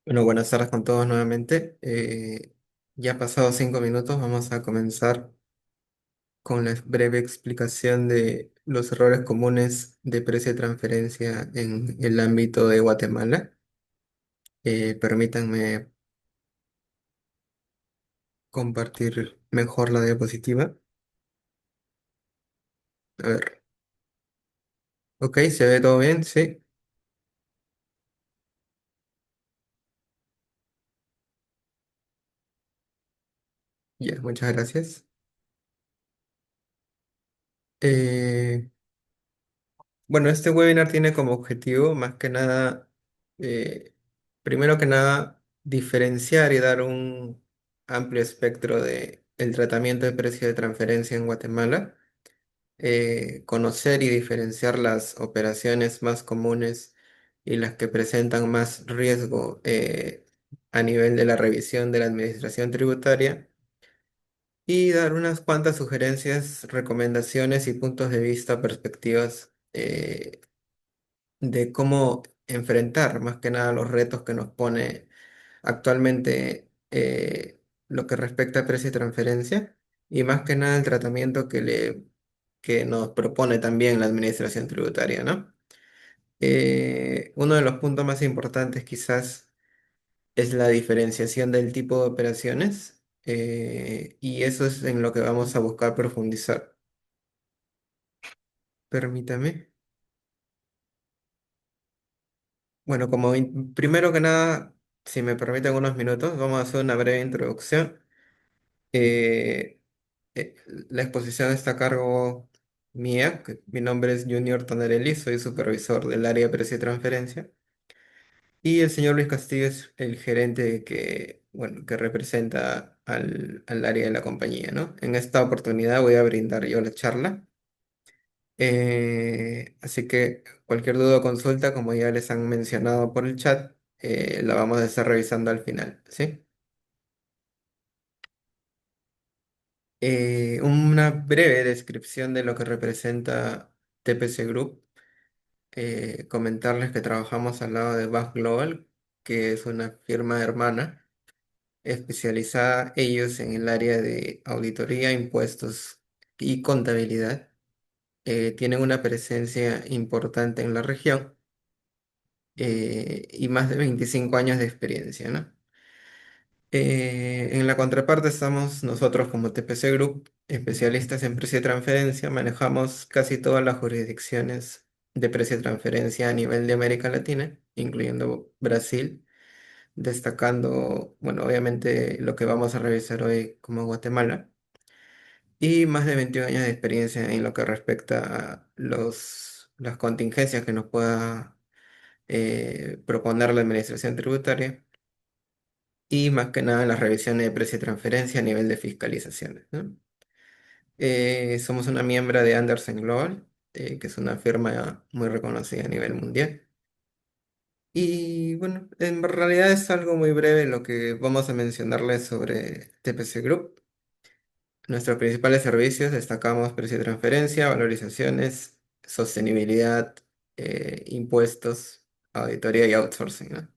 Bueno, buenas tardes con todos nuevamente. Ya pasados 5 minutos, vamos a comenzar con la breve explicación de los errores comunes de precio de transferencia en el ámbito de Guatemala. Permítanme compartir mejor la diapositiva. A ver, ok, ¿se ve todo bien? Sí, ya, muchas gracias. Eh, Bueno, este webinar tiene como objetivo, más que nada, eh, primero que nada, diferenciar y dar un amplio espectro de el tratamiento de precio de transferencia en Guatemala, conocer y diferenciar las operaciones más comunes y las que presentan más riesgo a nivel de la revisión de la administración tributaria y dar unas cuantas sugerencias, recomendaciones y puntos de vista, perspectivas de cómo enfrentar más que nada los retos que nos pone actualmente lo que respecta a precio y transferencia y más que nada el tratamiento que nos propone también la administración tributaria, ¿no? Uno de los puntos más importantes quizás es la diferenciación del tipo de operaciones y eso es en lo que vamos a buscar profundizar. Permítame. Bueno, primero que nada, si me permiten unos minutos, vamos a hacer una breve introducción. Eh, la exposición está a cargo mía, mi nombre es Junior Tonarelli, soy supervisor del área de precio y transferencia. Y el señor Luis Castillo es el gerente bueno, que representa al área de la compañía, ¿no? En esta oportunidad voy a brindar yo la charla. Así que cualquier duda o consulta, como ya les han mencionado por el chat, la vamos a estar revisando al final, ¿sí? Una breve descripción de lo que representa TPC Group. Comentarles que trabajamos al lado de Bath Global, que es una firma hermana especializada ellos en el área de auditoría, impuestos y contabilidad. Tienen una presencia importante en la región y más de 25 años de experiencia, ¿no? En la contraparte estamos nosotros como TPC Group, especialistas en precio de transferencia, manejamos casi todas las jurisdicciones de precio de transferencia a nivel de América Latina, incluyendo Brasil, destacando, bueno, obviamente lo que vamos a revisar hoy como Guatemala, y más de 21 años de experiencia en lo que respecta a las contingencias que nos pueda proponer la administración tributaria y más que nada las revisiones de precio y transferencia a nivel de fiscalizaciones, ¿no? Somos una miembro de Andersen Global, que es una firma muy reconocida a nivel mundial. Y bueno, en realidad es algo muy breve lo que vamos a mencionarles sobre TPC Group. Nuestros principales servicios destacamos precio de transferencia, valorizaciones, sostenibilidad, impuestos, auditoría y outsourcing, ¿no?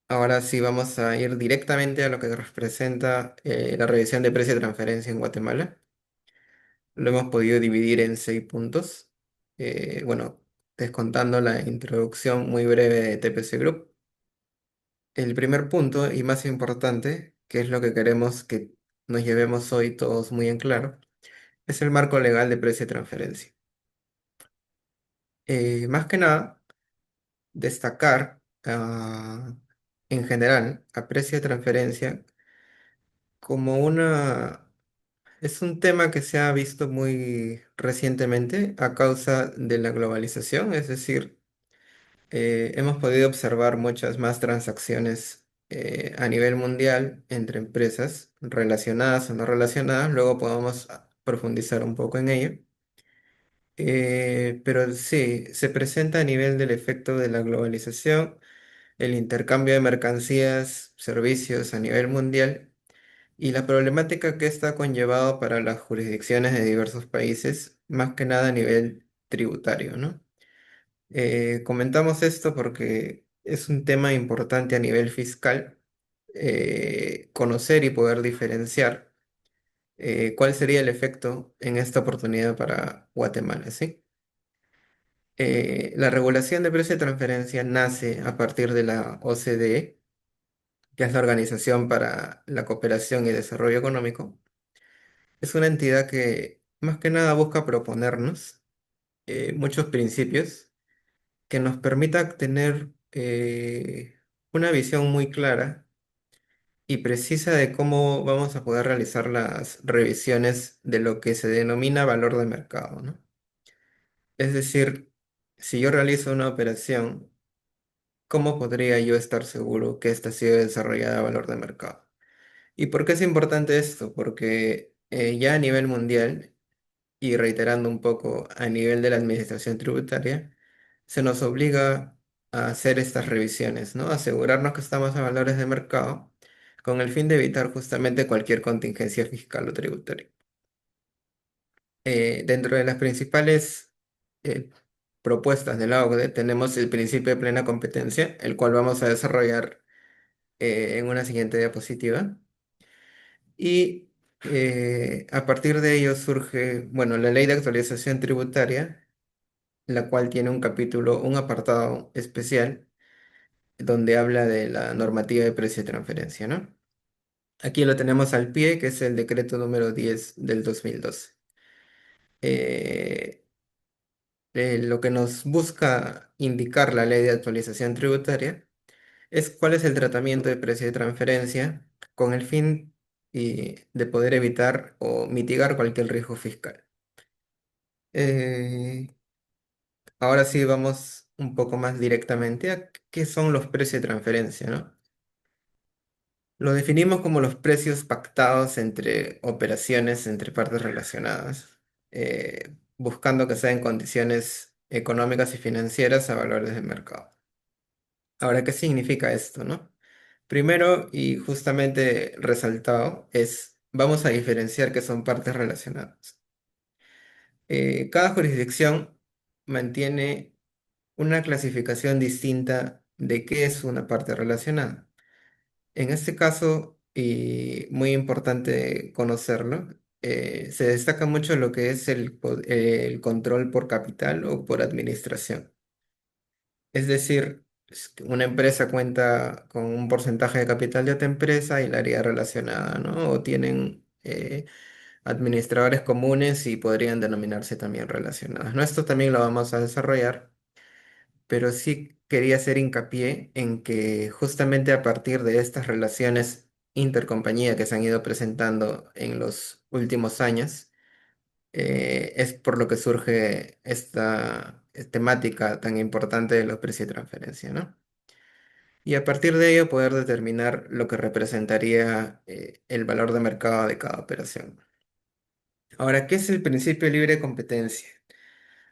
Ahora sí vamos a ir directamente a lo que representa la revisión de precio de transferencia en Guatemala. Lo hemos podido dividir en 6 puntos. Bueno, descontando la introducción muy breve de TPC Group. El primer punto y más importante, que es lo que queremos que nos llevemos hoy todos muy en claro, es el marco legal de precio de transferencia. Más que nada, destacar en general a precio de transferencia como es un tema que se ha visto muy recientemente a causa de la globalización, es decir, hemos podido observar muchas más transacciones a nivel mundial entre empresas relacionadas o no relacionadas, luego podemos profundizar un poco en ello. Pero sí, se presenta a nivel del efecto de la globalización, el intercambio de mercancías, servicios a nivel mundial y la problemática que está conllevado para las jurisdicciones de diversos países, más que nada a nivel tributario, ¿no? Comentamos esto porque es un tema importante a nivel fiscal, conocer y poder diferenciar cuál sería el efecto en esta oportunidad para Guatemala, ¿sí? La regulación de precio de transferencia nace a partir de la OCDE, que es la Organización para la Cooperación y Desarrollo Económico. Es una entidad que más que nada busca proponernos muchos principios que nos permita tener una visión muy clara y precisa de cómo vamos a poder realizar las revisiones de lo que se denomina valor de mercado, ¿no? Es decir, si yo realizo una operación, ¿cómo podría yo estar seguro que ésta ha sido desarrollada a valor de mercado? ¿Y por qué es importante esto? Porque ya a nivel mundial, y reiterando un poco a nivel de la administración tributaria, se nos obliga a hacer estas revisiones, ¿no? Asegurarnos que estamos a valores de mercado con el fin de evitar justamente cualquier contingencia fiscal o tributaria. Dentro de las principales eh, propuestas de la OCDE tenemos el principio de plena competencia, el cual vamos a desarrollar en una siguiente diapositiva. Y a partir de ello surge, bueno, la ley de actualización tributaria, la cual tiene un capítulo, un apartado especial donde habla de la normativa de precio de transferencia, ¿no? Aquí lo tenemos al pie, que es el decreto número 10 del 2012. Eh, lo que nos busca indicar la ley de actualización tributaria es cuál es el tratamiento de precio de transferencia con el fin de poder evitar o mitigar cualquier riesgo fiscal. Eh, Ahora sí vamos un poco más directamente a qué son los precios de transferencia, ¿no? Lo definimos como los precios pactados entre operaciones entre partes relacionadas, buscando que sean condiciones económicas y financieras a valores de mercado. Ahora, ¿qué significa esto, no? Primero, y justamente resaltado, vamos a diferenciar que son partes relacionadas. Cada jurisdicción mantiene una clasificación distinta de qué es una parte relacionada. En este caso, y muy importante conocerlo, se destaca mucho lo que es el control por capital o por administración. Es decir, que una empresa cuenta con un porcentaje de capital de otra empresa y la área relacionada, ¿no? O tienen administradores comunes y podrían denominarse también relacionadas, ¿no? Esto también lo vamos a desarrollar, pero sí quería hacer hincapié en que justamente a partir de estas relaciones intercompañía que se han ido presentando en los últimos años, es por lo que surge esta temática tan importante de los precios de transferencia, ¿no? Y a partir de ello poder determinar lo que representaría el valor de mercado de cada operación. Ahora, ¿qué es el principio de libre competencia?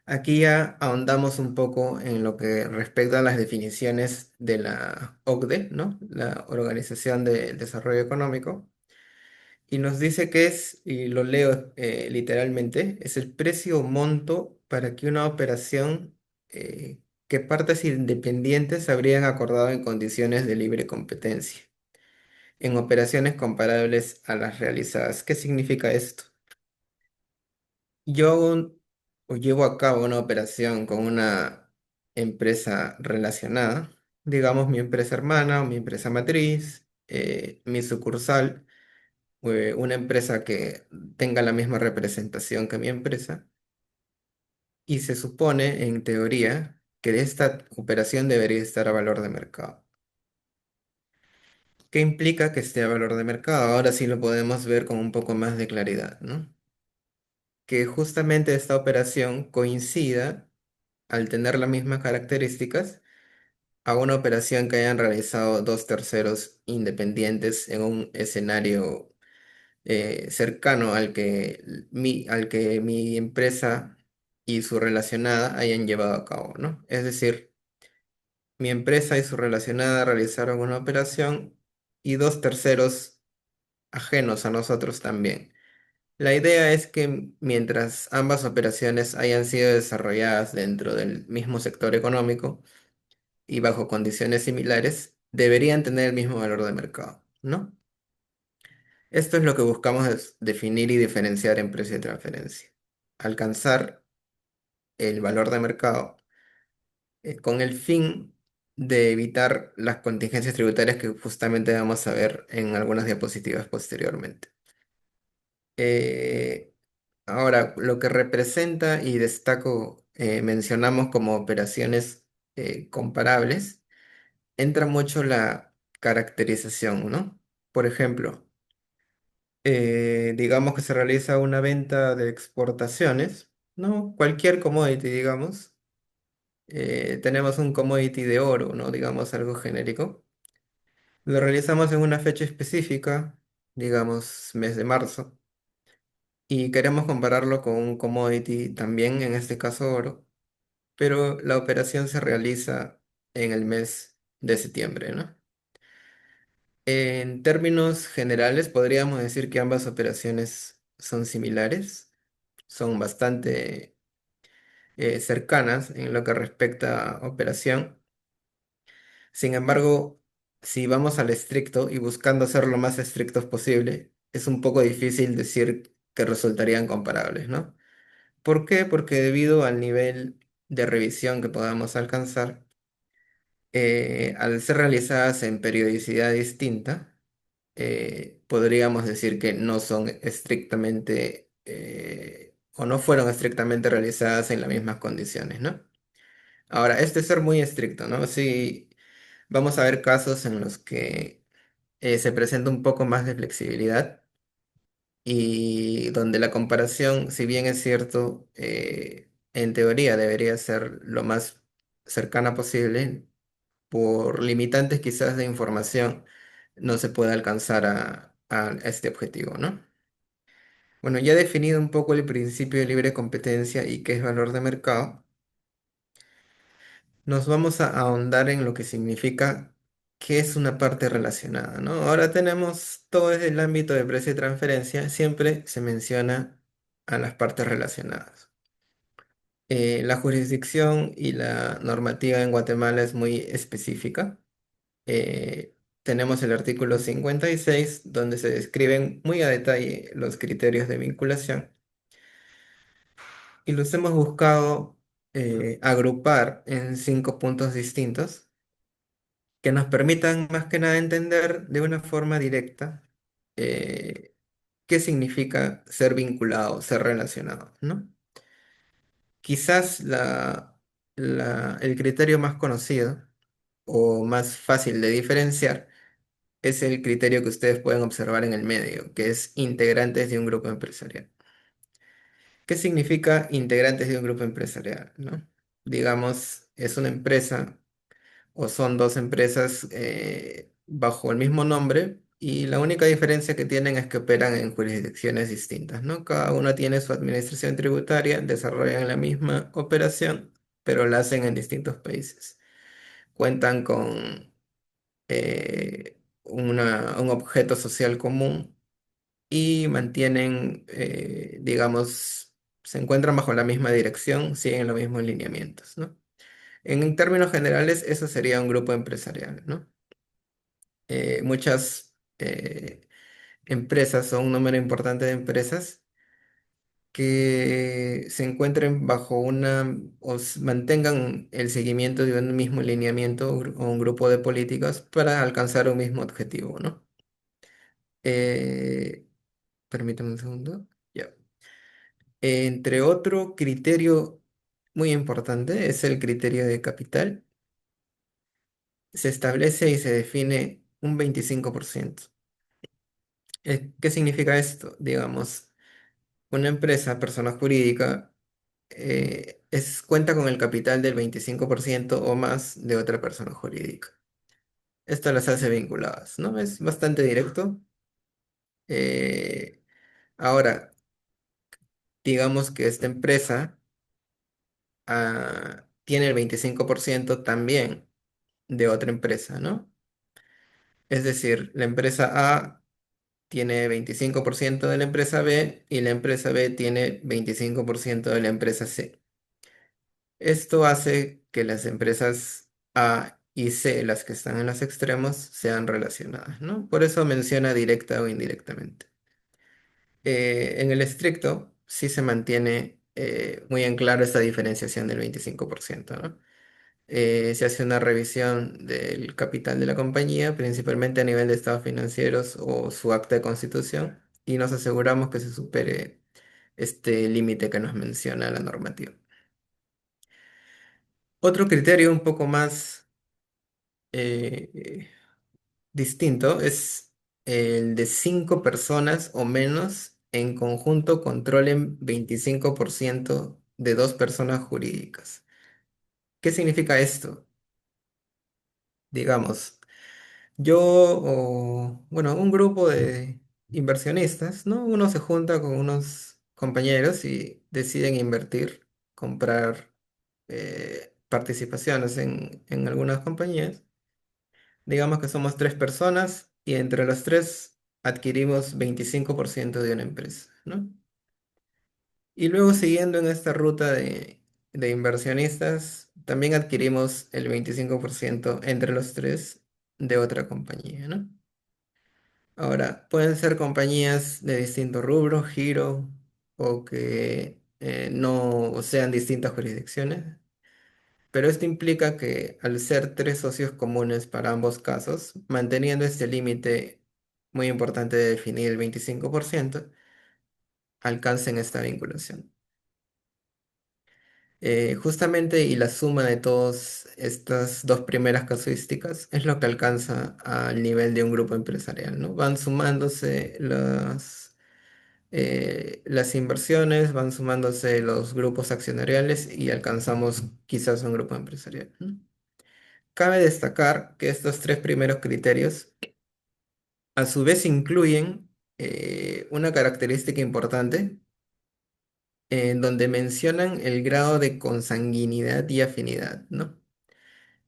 Aquí ya ahondamos un poco en lo que respecta a las definiciones de la OCDE, ¿no? La Organización del Desarrollo Económico, y nos dice que es, y lo leo literalmente, es el precio o monto para que una operación que partes independientes habrían acordado en condiciones de libre competencia, en operaciones comparables a las realizadas. ¿Qué significa esto? Yo o llevo a cabo una operación con una empresa relacionada, digamos mi empresa hermana o mi empresa matriz, mi sucursal, una empresa que tenga la misma representación que mi empresa, y se supone, en teoría, que esta operación debería estar a valor de mercado. ¿Qué implica que esté a valor de mercado? Ahora sí lo podemos ver con un poco más de claridad, ¿no? Que justamente esta operación coincida, al tener las mismas características, a una operación que hayan realizado dos terceros independientes en un escenario cercano al que mi empresa y su relacionada hayan llevado a cabo, ¿no? Es decir, mi empresa y su relacionada realizaron una operación y dos terceros ajenos a nosotros también. La idea es que mientras ambas operaciones hayan sido desarrolladas dentro del mismo sector económico, y bajo condiciones similares deberían tener el mismo valor de mercado, ¿no? Esto es lo que buscamos definir y diferenciar en precio de transferencia. Alcanzar el valor de mercado con el fin de evitar las contingencias tributarias que justamente vamos a ver en algunas diapositivas posteriormente. Eh, Ahora, lo que representa y destaco, mencionamos como operaciones comparables, entra mucho la caracterización, ¿no? Por ejemplo, digamos que se realiza una venta de exportaciones, ¿no? Cualquier commodity, digamos. Tenemos un commodity de oro, ¿no? Digamos algo genérico. Lo realizamos en una fecha específica, digamos mes de marzo, y queremos compararlo con un commodity también, en este caso oro, pero la operación se realiza en el mes de septiembre, ¿no? En términos generales, podríamos decir que ambas operaciones son similares, son bastante cercanas en lo que respecta a operación. Sin embargo, si vamos al estricto y buscando ser lo más estrictos posible, es un poco difícil decir que resultarían comparables, ¿no? ¿Por qué? Porque debido al nivel de revisión que podamos alcanzar, al ser realizadas en periodicidad distinta, podríamos decir que no son estrictamente o no fueron estrictamente realizadas en las mismas condiciones, ¿no? Ahora, este es ser muy estricto, ¿no? Sí, vamos a ver casos en los que se presenta un poco más de flexibilidad y donde la comparación, si bien es cierto, en teoría debería ser lo más cercana posible, por limitantes quizás de información, no se puede alcanzar a este objetivo, ¿no? Bueno, ya definido un poco el principio de libre competencia y qué es valor de mercado, nos vamos a ahondar en lo que significa qué es una parte relacionada, ¿no? Ahora tenemos todo desde el ámbito de precio y transferencia, siempre se menciona a las partes relacionadas. La jurisdicción y la normativa en Guatemala es muy específica. Tenemos el artículo 56, donde se describen muy a detalle los criterios de vinculación y los hemos buscado agrupar en 5 puntos distintos que nos permitan más que nada entender de una forma directa eh, qué significa ser vinculado, ser relacionado, ¿no? Quizás el criterio más conocido o más fácil de diferenciar es el criterio que ustedes pueden observar en el medio, que es integrantes de un grupo empresarial. ¿Qué significa integrantes de un grupo empresarial, no? Digamos, es una empresa o son dos empresas bajo el mismo nombre y la única diferencia que tienen es que operan en jurisdicciones distintas, ¿no? Cada una tiene su administración tributaria, desarrollan la misma operación, pero la hacen en distintos países. Cuentan con un objeto social común y mantienen, digamos, se encuentran bajo la misma dirección, siguen los mismos lineamientos, ¿no? En términos generales, eso sería un grupo empresarial, ¿no? Muchas empresas o un número importante de empresas que se encuentren bajo mantengan el seguimiento de un mismo lineamiento o un grupo de políticas para alcanzar un mismo objetivo, ¿no? Eh, Permítame un segundo. Ya. Entre otro criterio muy importante es el criterio de capital. Se establece y se define un 25%. ¿Qué significa esto? Digamos, una empresa, persona jurídica, cuenta con el capital del 25% o más de otra persona jurídica. Esto las hace vinculadas, ¿no? Es bastante directo. Eh, Ahora, digamos que esta empresa tiene el 25% también de otra empresa, ¿no? Es decir, la empresa A tiene 25% de la empresa B y la empresa B tiene 25% de la empresa C. Esto hace que las empresas A y C, las que están en los extremos, sean relacionadas, ¿no? Por eso menciona directa o indirectamente. En el estricto, sí se mantiene muy en claro esta diferenciación del 25%, ¿no? Se hace una revisión del capital de la compañía, principalmente a nivel de estados financieros o su acta de constitución, y nos aseguramos que se supere este límite que nos menciona la normativa. Otro criterio un poco más eh, distinto es el de 5 personas o menos en conjunto controlen 25% de dos personas jurídicas. ¿Qué significa esto? Digamos, yo o, bueno, un grupo de inversionistas, ¿no? Uno se junta con unos compañeros y deciden invertir, comprar participaciones en algunas compañías. Digamos que somos 3 personas y entre los tres adquirimos 25% de una empresa, ¿no? Y luego siguiendo en esta ruta de inversionistas, también adquirimos el 25% entre los tres de otra compañía, ¿no? Ahora, pueden ser compañías de distinto rubro, giro, o que no sean distintas jurisdicciones, pero esto implica que al ser tres socios comunes para ambos casos, manteniendo este límite muy importante de definir el 25%, alcancen esta vinculación. Justamente y la suma de todas estas dos primeras casuísticas es lo que alcanza al nivel de un grupo empresarial, ¿no? Van sumándose las inversiones, van sumándose los grupos accionariales y alcanzamos quizás un grupo empresarial, ¿no? Cabe destacar que estos tres primeros criterios a su vez incluyen una característica importante en donde mencionan el grado de consanguinidad y afinidad, ¿no?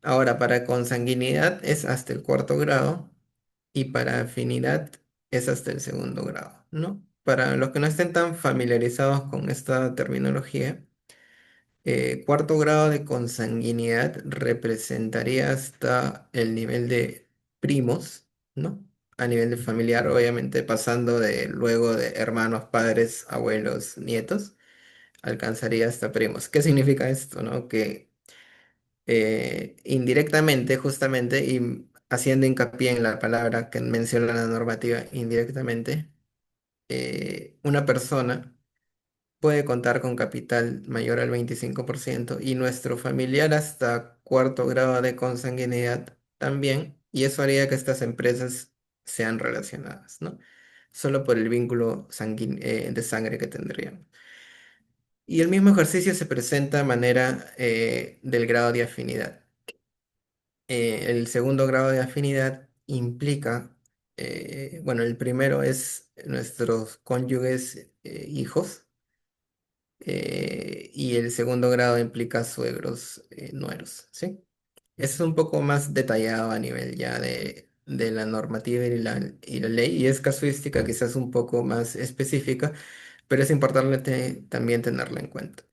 Ahora, para consanguinidad es hasta el cuarto grado y para afinidad es hasta el segundo grado, ¿no? Para los que no estén tan familiarizados con esta terminología, cuarto grado de consanguinidad representaría hasta el nivel de primos, ¿no? A nivel de familiar, obviamente pasando de luego de hermanos, padres, abuelos, nietos, alcanzaría hasta primos. ¿Qué significa esto, no? Que indirectamente, justamente, y haciendo hincapié en la palabra que menciona la normativa indirectamente, una persona puede contar con capital mayor al 25% y nuestro familiar hasta cuarto grado de consanguinidad también, y eso haría que estas empresas sean relacionadas, ¿no? Solo por el vínculo de sangre que tendrían. Y el mismo ejercicio se presenta a manera del grado de afinidad. El segundo grado de afinidad implica, bueno, el primero es nuestros cónyuges, hijos, y el segundo grado implica suegros, nueros, ¿sí? Es un poco más detallado a nivel ya de la normativa y la ley, y es casuística quizás un poco más específica, pero es importante también tenerla en cuenta.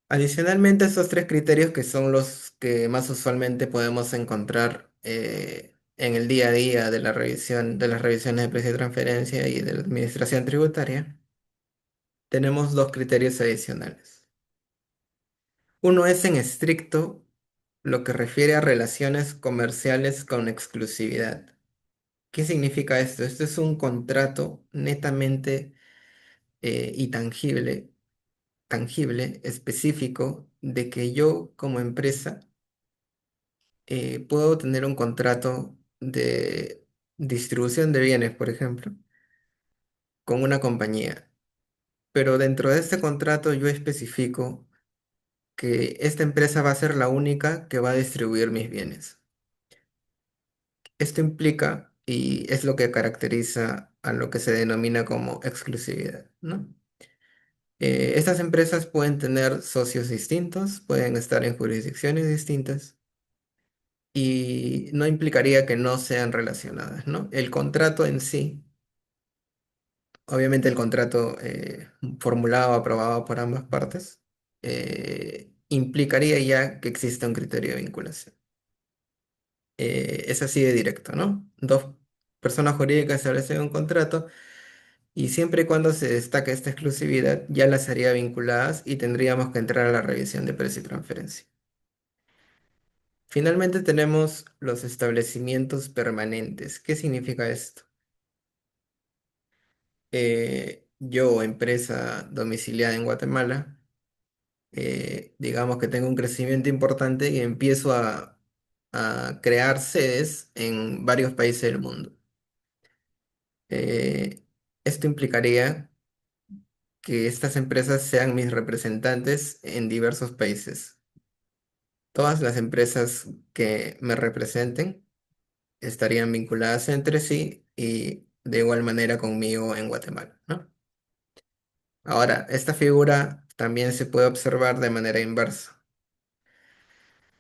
Adicionalmente, estos tres criterios que son los que más usualmente podemos encontrar en el día a día de la revisión, de las revisiones de precio de transferencia y de la administración tributaria, tenemos dos criterios adicionales. Uno es en estricto lo que refiere a relaciones comerciales con exclusividad. ¿Qué significa esto? Esto es un contrato netamente y tangible, específico, de que yo como empresa puedo tener un contrato de distribución de bienes, por ejemplo, con una compañía. Pero dentro de este contrato yo especifico que esta empresa va a ser la única que va a distribuir mis bienes. Esto implica, y es lo que caracteriza a lo que se denomina como exclusividad, ¿no? Estas empresas pueden tener socios distintos, pueden estar en jurisdicciones distintas y no implicaría que no sean relacionadas, ¿no? El contrato en sí, obviamente el contrato formulado, aprobado por ambas partes, implicaría ya que existe un criterio de vinculación. Es así de directo, ¿no? Dos personas jurídicas establecen un contrato y siempre y cuando se destaque esta exclusividad, ya las haría vinculadas y tendríamos que entrar a la revisión de precio y transferencia. Finalmente tenemos los establecimientos permanentes. ¿Qué significa esto? Yo, empresa domiciliada en Guatemala, digamos que tengo un crecimiento importante y empiezo a crear sedes en varios países del mundo. Eh, Esto implicaría que estas empresas sean mis representantes en diversos países. Todas las empresas que me representen estarían vinculadas entre sí y de igual manera conmigo en Guatemala, ¿no? Ahora, esta figura también se puede observar de manera inversa.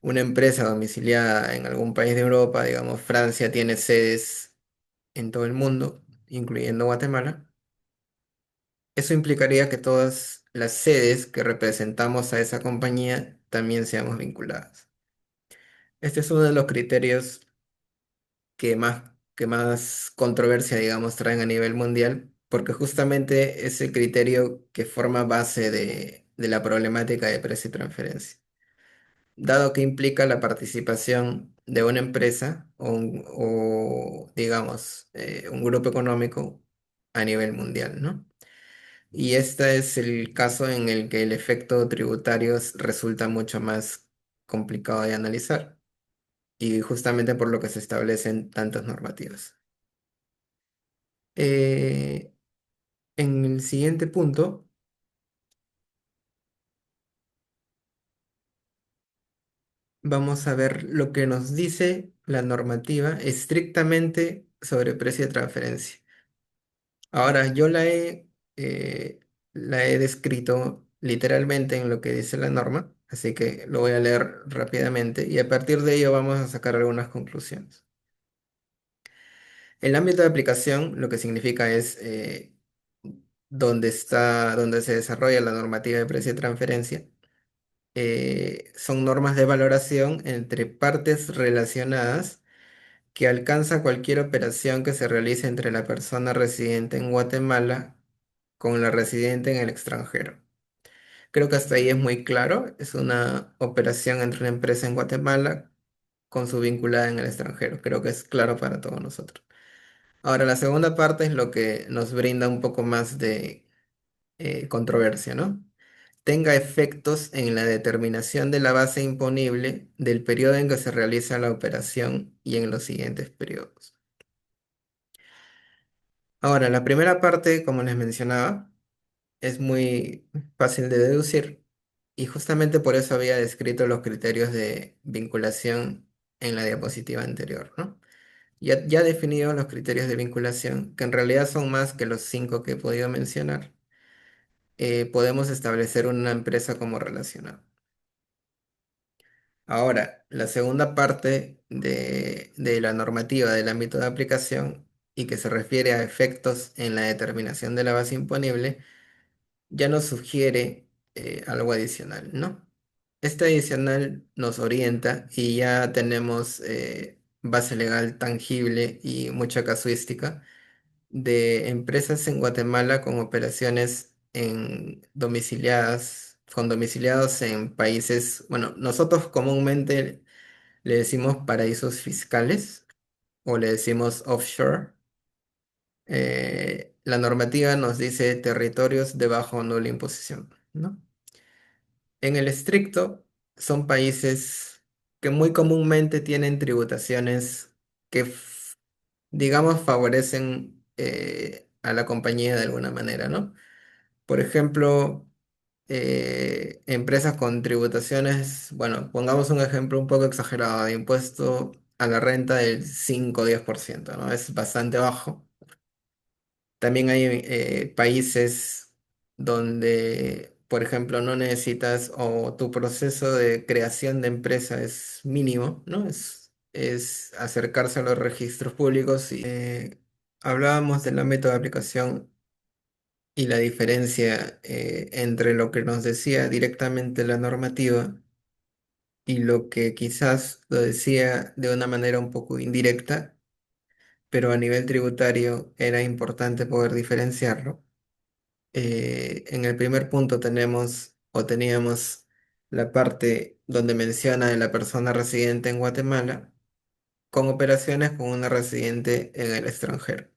Una empresa domiciliada en algún país de Europa, digamos Francia, tiene sedes en todo el mundo, incluyendo Guatemala. Eso implicaría que todas las sedes que representamos a esa compañía también seamos vinculadas. Este es uno de los criterios que más controversia, digamos, traen a nivel mundial, porque justamente es el criterio que forma base de la problemática de precio y transferencia, dado que implica la participación de una empresa digamos, un grupo económico a nivel mundial, ¿no? Y este es el caso en el que el efecto tributario resulta mucho más complicado de analizar, y justamente por lo que se establecen tantas normativas. Eh, en el siguiente punto vamos a ver lo que nos dice la normativa estrictamente sobre precio de transferencia. Ahora, la he descrito literalmente en lo que dice la norma, así que lo voy a leer rápidamente y a partir de ello vamos a sacar algunas conclusiones. El ámbito de aplicación lo que significa es donde se desarrolla la normativa de precio de transferencia. Son normas de valoración entre partes relacionadas que alcanza cualquier operación que se realice entre la persona residente en Guatemala con la residente en el extranjero. Creo que hasta ahí es muy claro. Es una operación entre una empresa en Guatemala con su vinculada en el extranjero. Creo que es claro para todos nosotros. Ahora, la segunda parte es lo que nos brinda un poco más de controversia, ¿no? Tenga efectos en la determinación de la base imponible del periodo en que se realiza la operación y en los siguientes periodos. Ahora, la primera parte, como les mencionaba, es muy fácil de deducir y justamente por eso había descrito los criterios de vinculación en la diapositiva anterior, ¿no? Ya definido los criterios de vinculación, que en realidad son más que los cinco que he podido mencionar, podemos establecer una empresa como relacionada. Ahora, la segunda parte de la normativa del ámbito de aplicación y que se refiere a efectos en la determinación de la base imponible, ya nos sugiere algo adicional, ¿no? Este adicional nos orienta y ya tenemos base legal tangible y mucha casuística de empresas en Guatemala con operaciones con domiciliados en países, bueno, nosotros comúnmente le decimos paraísos fiscales o le decimos offshore. La normativa nos dice territorios de bajo o nula imposición, ¿no? En el estricto, son países que muy comúnmente tienen tributaciones que, digamos, favorecen a la compañía de alguna manera, ¿no? Por ejemplo, empresas con tributaciones, bueno, pongamos un ejemplo un poco exagerado de impuesto a la renta del 5 o 10%, ¿no? Es bastante bajo. También hay países donde, por ejemplo, no necesitas o tu proceso de creación de empresa es mínimo, ¿no? Es acercarse a los registros públicos y hablábamos del ámbito de aplicación y la diferencia entre lo que nos decía directamente la normativa y lo que quizás lo decía de una manera un poco indirecta, pero a nivel tributario era importante poder diferenciarlo. En el primer punto tenemos o teníamos la parte donde menciona de la persona residente en Guatemala con operaciones con una residente en el extranjero.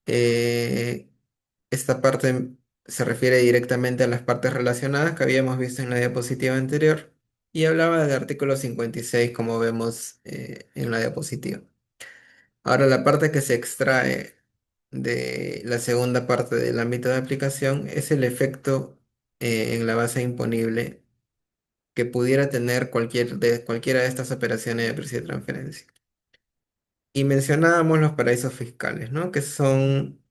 Eh, Esta parte se refiere directamente a las partes relacionadas que habíamos visto en la diapositiva anterior y hablaba del artículo 56 como vemos en la diapositiva. Ahora la parte que se extrae de la segunda parte del ámbito de aplicación es el efecto en la base imponible que pudiera tener cualquiera de estas operaciones de precio de transferencia. Y mencionábamos los paraísos fiscales, ¿no? Que son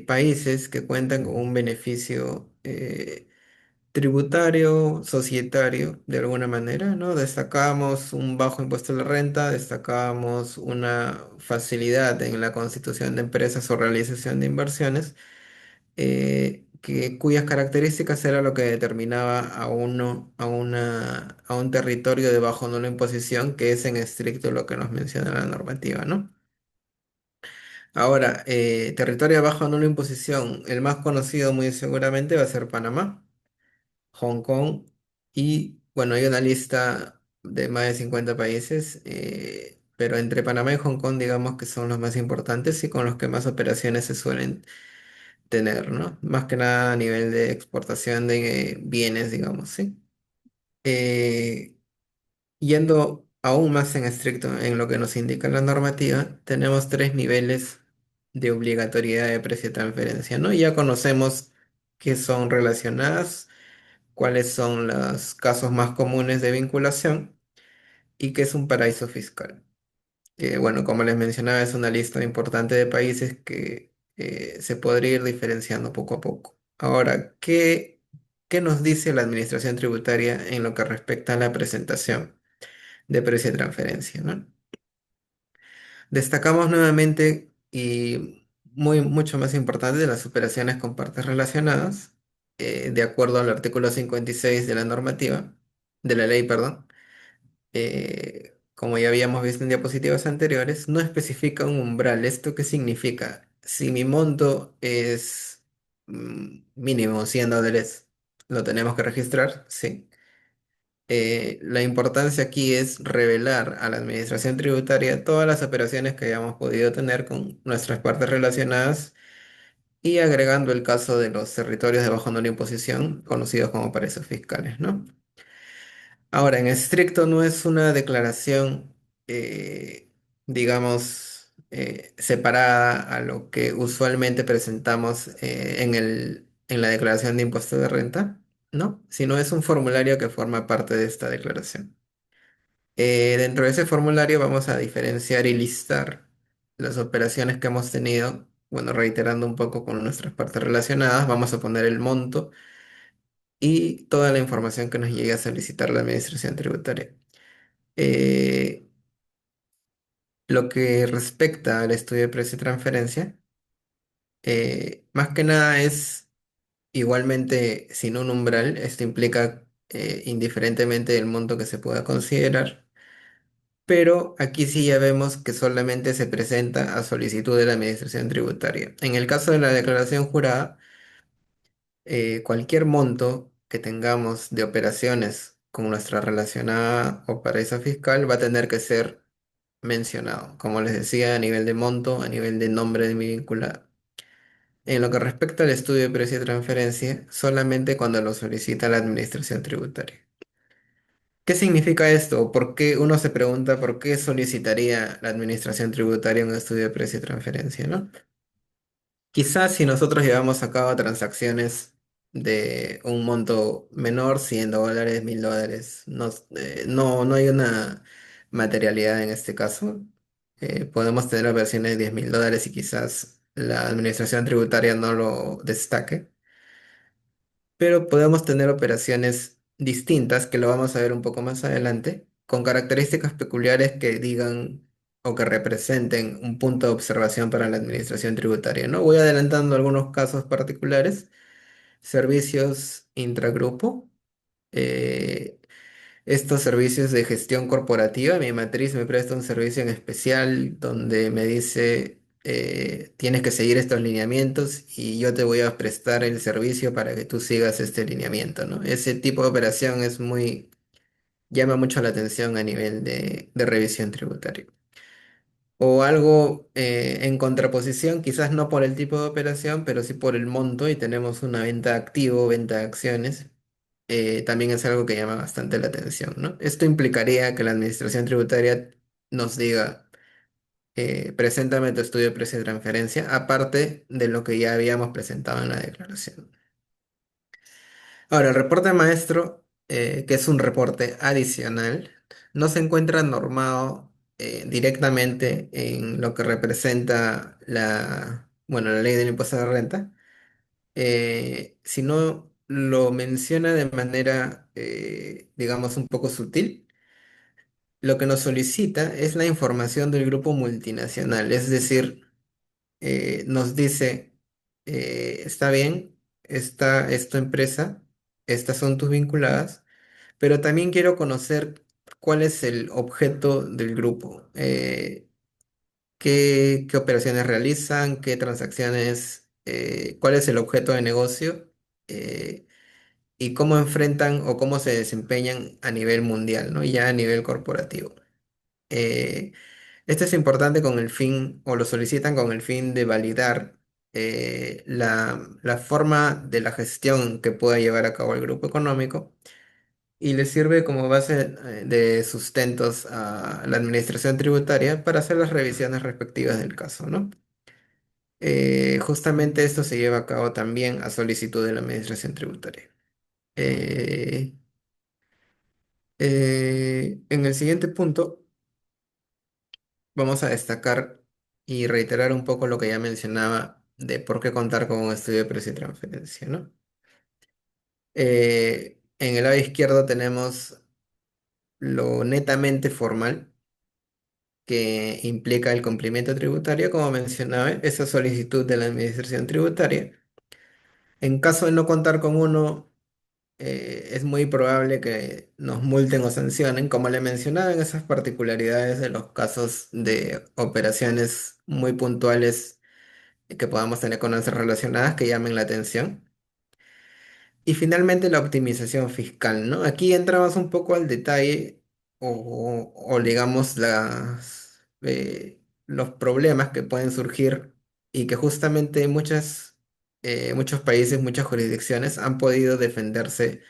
países que cuentan con un beneficio tributario, societario, de alguna manera, ¿no? Destacamos un bajo impuesto a la renta, destacamos una facilidad en la constitución de empresas o realización de inversiones, cuyas características era lo que determinaba a un territorio de bajo nula imposición, que es en estricto lo que nos menciona la normativa, ¿no? Ahora, territorio de bajo nula imposición, el más conocido muy seguramente va a ser Panamá, Hong Kong y, bueno, hay una lista de más de 50 países, pero entre Panamá y Hong Kong digamos que son los más importantes y con los que más operaciones se suelen tener, ¿no? Más que nada a nivel de exportación de bienes, digamos, ¿sí? Eh, Yendo aún más en estricto en lo que nos indica la normativa, tenemos tres niveles de obligatoriedad de precio de transferencia, ¿no? Ya conocemos qué son relacionadas, cuáles son los casos más comunes de vinculación y qué es un paraíso fiscal. Que, bueno, como les mencionaba, es una lista importante de países que se podría ir diferenciando poco a poco. Ahora, ¿qué nos dice la Administración Tributaria en lo que respecta a la presentación de precio de transferencia, ¿no? Destacamos nuevamente y mucho más importante las operaciones con partes relacionadas, de acuerdo al artículo 56 de la normativa, de la ley, perdón. Como ya habíamos visto en diapositivas anteriores, no especifica un umbral. ¿Esto qué significa? Si mi monto es mínimo $100, ¿lo tenemos que registrar? Sí. La importancia aquí es revelar a la administración tributaria todas las operaciones que hayamos podido tener con nuestras partes relacionadas y agregando el caso de los territorios de bajo nivel de imposición, conocidos como paraísos fiscales, ¿no? Ahora, en estricto no es una declaración, digamos, separada a lo que usualmente presentamos en la declaración de impuesto de renta, ¿no? Sino es un formulario que forma parte de esta declaración. Dentro de ese formulario vamos a diferenciar y listar las operaciones que hemos tenido. Bueno, reiterando un poco con nuestras partes relacionadas, vamos a poner el monto y toda la información que nos llegue a solicitar la administración tributaria. Eh, lo que respecta al estudio de precio y transferencia, más que nada es igualmente sin un umbral. Esto implica indiferentemente del monto que se pueda considerar. Pero aquí sí ya vemos que solamente se presenta a solicitud de la administración tributaria. En el caso de la declaración jurada, cualquier monto que tengamos de operaciones con nuestra relacionada o paraíso fiscal va a tener que ser mencionado, como les decía, a nivel de monto, a nivel de nombre de mi vinculado. En lo que respecta al estudio de precio de transferencia, solamente cuando lo solicita la administración tributaria. ¿Qué significa esto? ¿Por qué uno se pregunta por qué solicitaría la administración tributaria un estudio de precio de transferencia, ¿no? Quizás si nosotros llevamos a cabo transacciones de un monto menor, $100, $1000, no hay una materialidad en este caso. Podemos tener operaciones de $10,000 y quizás la administración tributaria no lo destaque, pero podemos tener operaciones distintas, que lo vamos a ver un poco más adelante, con características peculiares que digan o que representen un punto de observación para la administración tributaria, ¿no? Voy adelantando algunos casos particulares. Servicios intragrupo. eh, Estos servicios de gestión corporativa, mi matriz me presta un servicio en especial donde me dice, tienes que seguir estos lineamientos y yo te voy a prestar el servicio para que tú sigas este lineamiento, ¿no? Ese tipo de operación llama mucho la atención a nivel de revisión tributaria. O algo en contraposición, quizás no por el tipo de operación, pero sí por el monto y tenemos una venta de activo, venta de acciones. También es algo que llama bastante la atención, ¿no? Esto implicaría que la administración tributaria nos diga, preséntame tu estudio de precio de transferencia, aparte de lo que ya habíamos presentado en la declaración. Ahora, el reporte maestro, que es un reporte adicional, no se encuentra normado directamente en lo que representa bueno, la ley del impuesto de renta, sino lo menciona de manera, digamos, un poco sutil. Lo que nos solicita es la información del grupo multinacional, es decir, nos dice, está bien, esta es tu empresa, estas son tus vinculadas, pero también quiero conocer cuál es el objeto del grupo, qué operaciones realizan, qué transacciones, cuál es el objeto de negocio y cómo enfrentan o cómo se desempeñan a nivel mundial, ¿no? Ya a nivel corporativo. Eh, Esto es importante con el fin, o lo solicitan con el fin de validar la forma de la gestión que pueda llevar a cabo el grupo económico y le sirve como base de sustentos a la administración tributaria para hacer las revisiones respectivas del caso, ¿no? Justamente esto se lleva a cabo también a solicitud de la administración tributaria. Eh, en el siguiente punto vamos a destacar y reiterar un poco lo que ya mencionaba de por qué contar con un estudio de precio y transferencia, ¿no? En el lado izquierdo tenemos lo netamente formal, que implica el cumplimiento tributario, como mencionaba, esa solicitud de la administración tributaria. En caso de no contar con uno, es muy probable que nos multen o sancionen, como le mencionaba en esas particularidades de los casos de operaciones muy puntuales que podamos tener con nuestras relacionadas que llamen la atención. Y finalmente la optimización fiscal, ¿no? Aquí entramos un poco al detalle o digamos los problemas que pueden surgir y que justamente muchos países, muchas jurisdicciones han podido defenderse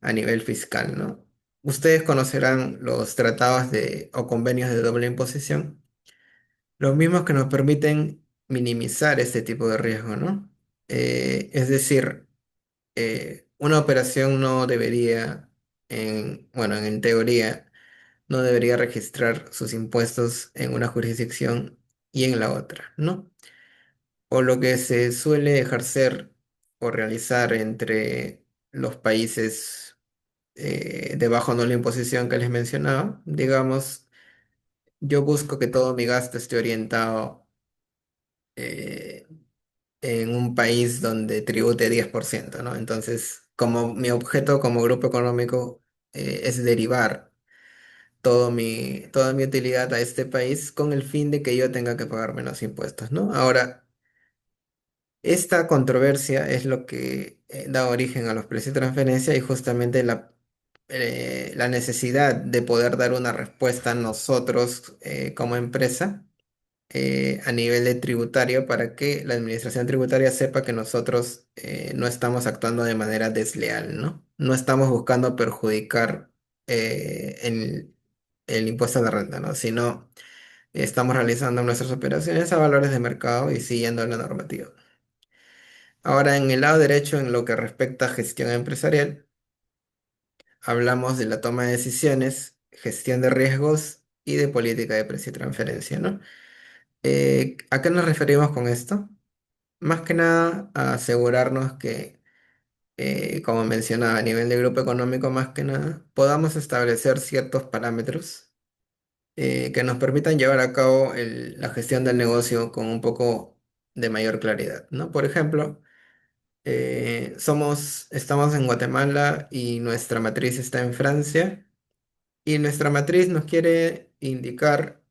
a nivel fiscal, ¿no? Ustedes conocerán los tratados o convenios de doble imposición, los mismos que nos permiten minimizar este tipo de riesgo, ¿no? Es decir, una operación no debería, bueno, en teoría, no debería registrar sus impuestos en una jurisdicción y en la otra, ¿no? O lo que se suele ejercer o realizar entre los países de bajo no la imposición que les mencionaba, digamos, yo busco que todo mi gasto esté orientado eh, en un país donde tribute 10%, ¿no? Entonces, como mi objeto como grupo económico es derivar toda mi utilidad a este país con el fin de que yo tenga que pagar menos impuestos, ¿no? Ahora, esta controversia es lo que da origen a los precios de transferencia y justamente la necesidad de poder dar una respuesta nosotros como empresa a nivel de tributario para que la administración tributaria sepa que nosotros no estamos actuando de manera desleal, ¿no? No estamos buscando perjudicar el impuesto de renta, ¿no? Sino estamos realizando nuestras operaciones a valores de mercado y siguiendo la normativa. Ahora, en el lado derecho, en lo que respecta a gestión empresarial, hablamos de la toma de decisiones, gestión de riesgos y de política de precio y transferencia, ¿no? ¿A qué nos referimos con esto? Más que nada a asegurarnos que, como mencionaba, a nivel de grupo económico, más que nada, podamos establecer ciertos parámetros que nos permitan llevar a cabo la gestión del negocio con un poco de mayor claridad, ¿no? Por ejemplo, estamos en Guatemala y nuestra matriz está en Francia y nuestra matriz nos quiere indicar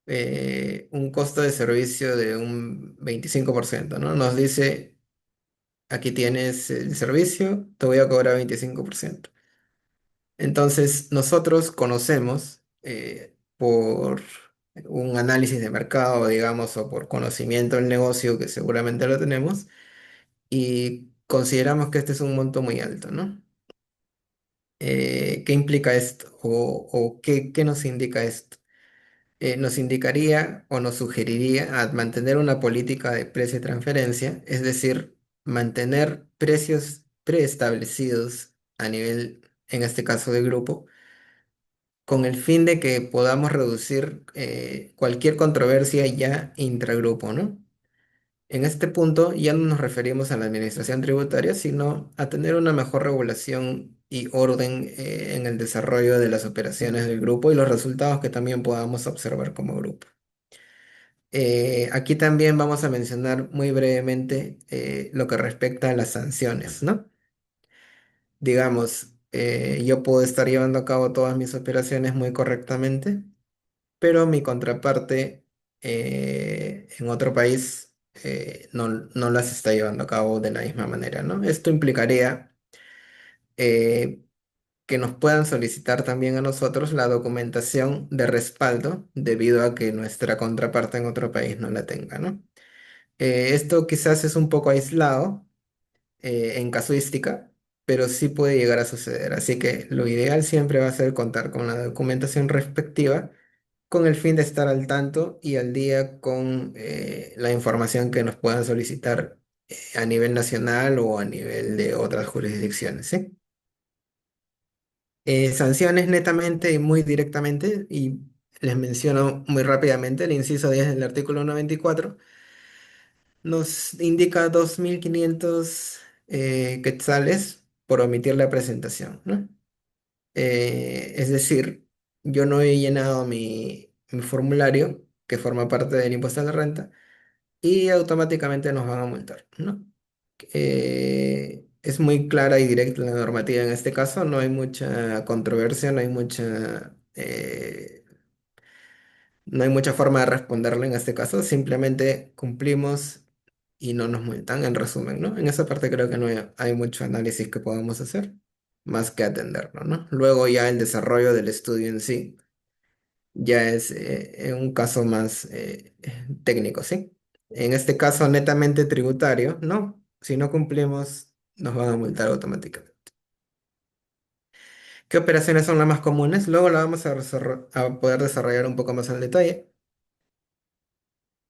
un costo de servicio de un 25%, ¿no? Nos dice, aquí tienes el servicio, te voy a cobrar 25%. Entonces, nosotros conocemos por un análisis de mercado, digamos, o por conocimiento del negocio, que seguramente lo tenemos, y consideramos que este es un monto muy alto, ¿no? ¿Qué implica esto? ¿O qué nos indica esto? Nos indicaría o nos sugeriría a mantener una política de precio y transferencia, es decir, mantener precios preestablecidos a nivel, en este caso de grupo, con el fin de que podamos reducir cualquier controversia ya intragrupo, ¿no? En este punto ya no nos referimos a la administración tributaria, sino a tener una mejor regulación y orden en el desarrollo de las operaciones del grupo y los resultados que también podamos observar como grupo. Aquí también vamos a mencionar muy brevemente lo que respecta a las sanciones, ¿no? Digamos, yo puedo estar llevando a cabo todas mis operaciones muy correctamente, pero mi contraparte en otro país no las está llevando a cabo de la misma manera, ¿no? Esto implicaría eh, que nos puedan solicitar también a nosotros la documentación de respaldo debido a que nuestra contraparte en otro país no la tenga, ¿no? Esto quizás es un poco aislado en casuística, pero sí puede llegar a suceder. Así que lo ideal siempre va a ser contar con la documentación respectiva con el fin de estar al tanto y al día con la información que nos puedan solicitar a nivel nacional o a nivel de otras jurisdicciones, ¿sí? Sanciones netamente y muy directamente, y les menciono muy rápidamente el inciso 10 del artículo 94, nos indica 2.500 quetzales por omitir la presentación, ¿no? Es decir, yo no he llenado mi formulario, que forma parte del impuesto a la renta, y automáticamente nos van a multar, ¿no? Es muy clara y directa la normativa en este caso, no hay mucha controversia, no hay mucha forma de responderle en este caso, simplemente cumplimos y no nos multan, en resumen, ¿no? En esa parte creo que no hay mucho análisis que podamos hacer, más que atenderlo, ¿no? Luego ya el desarrollo del estudio en sí ya es un caso más técnico, ¿sí? En este caso netamente tributario, no. Si no cumplimos, nos van a multar automáticamente. ¿Qué operaciones son las más comunes? Luego la vamos a poder desarrollar un poco más en detalle.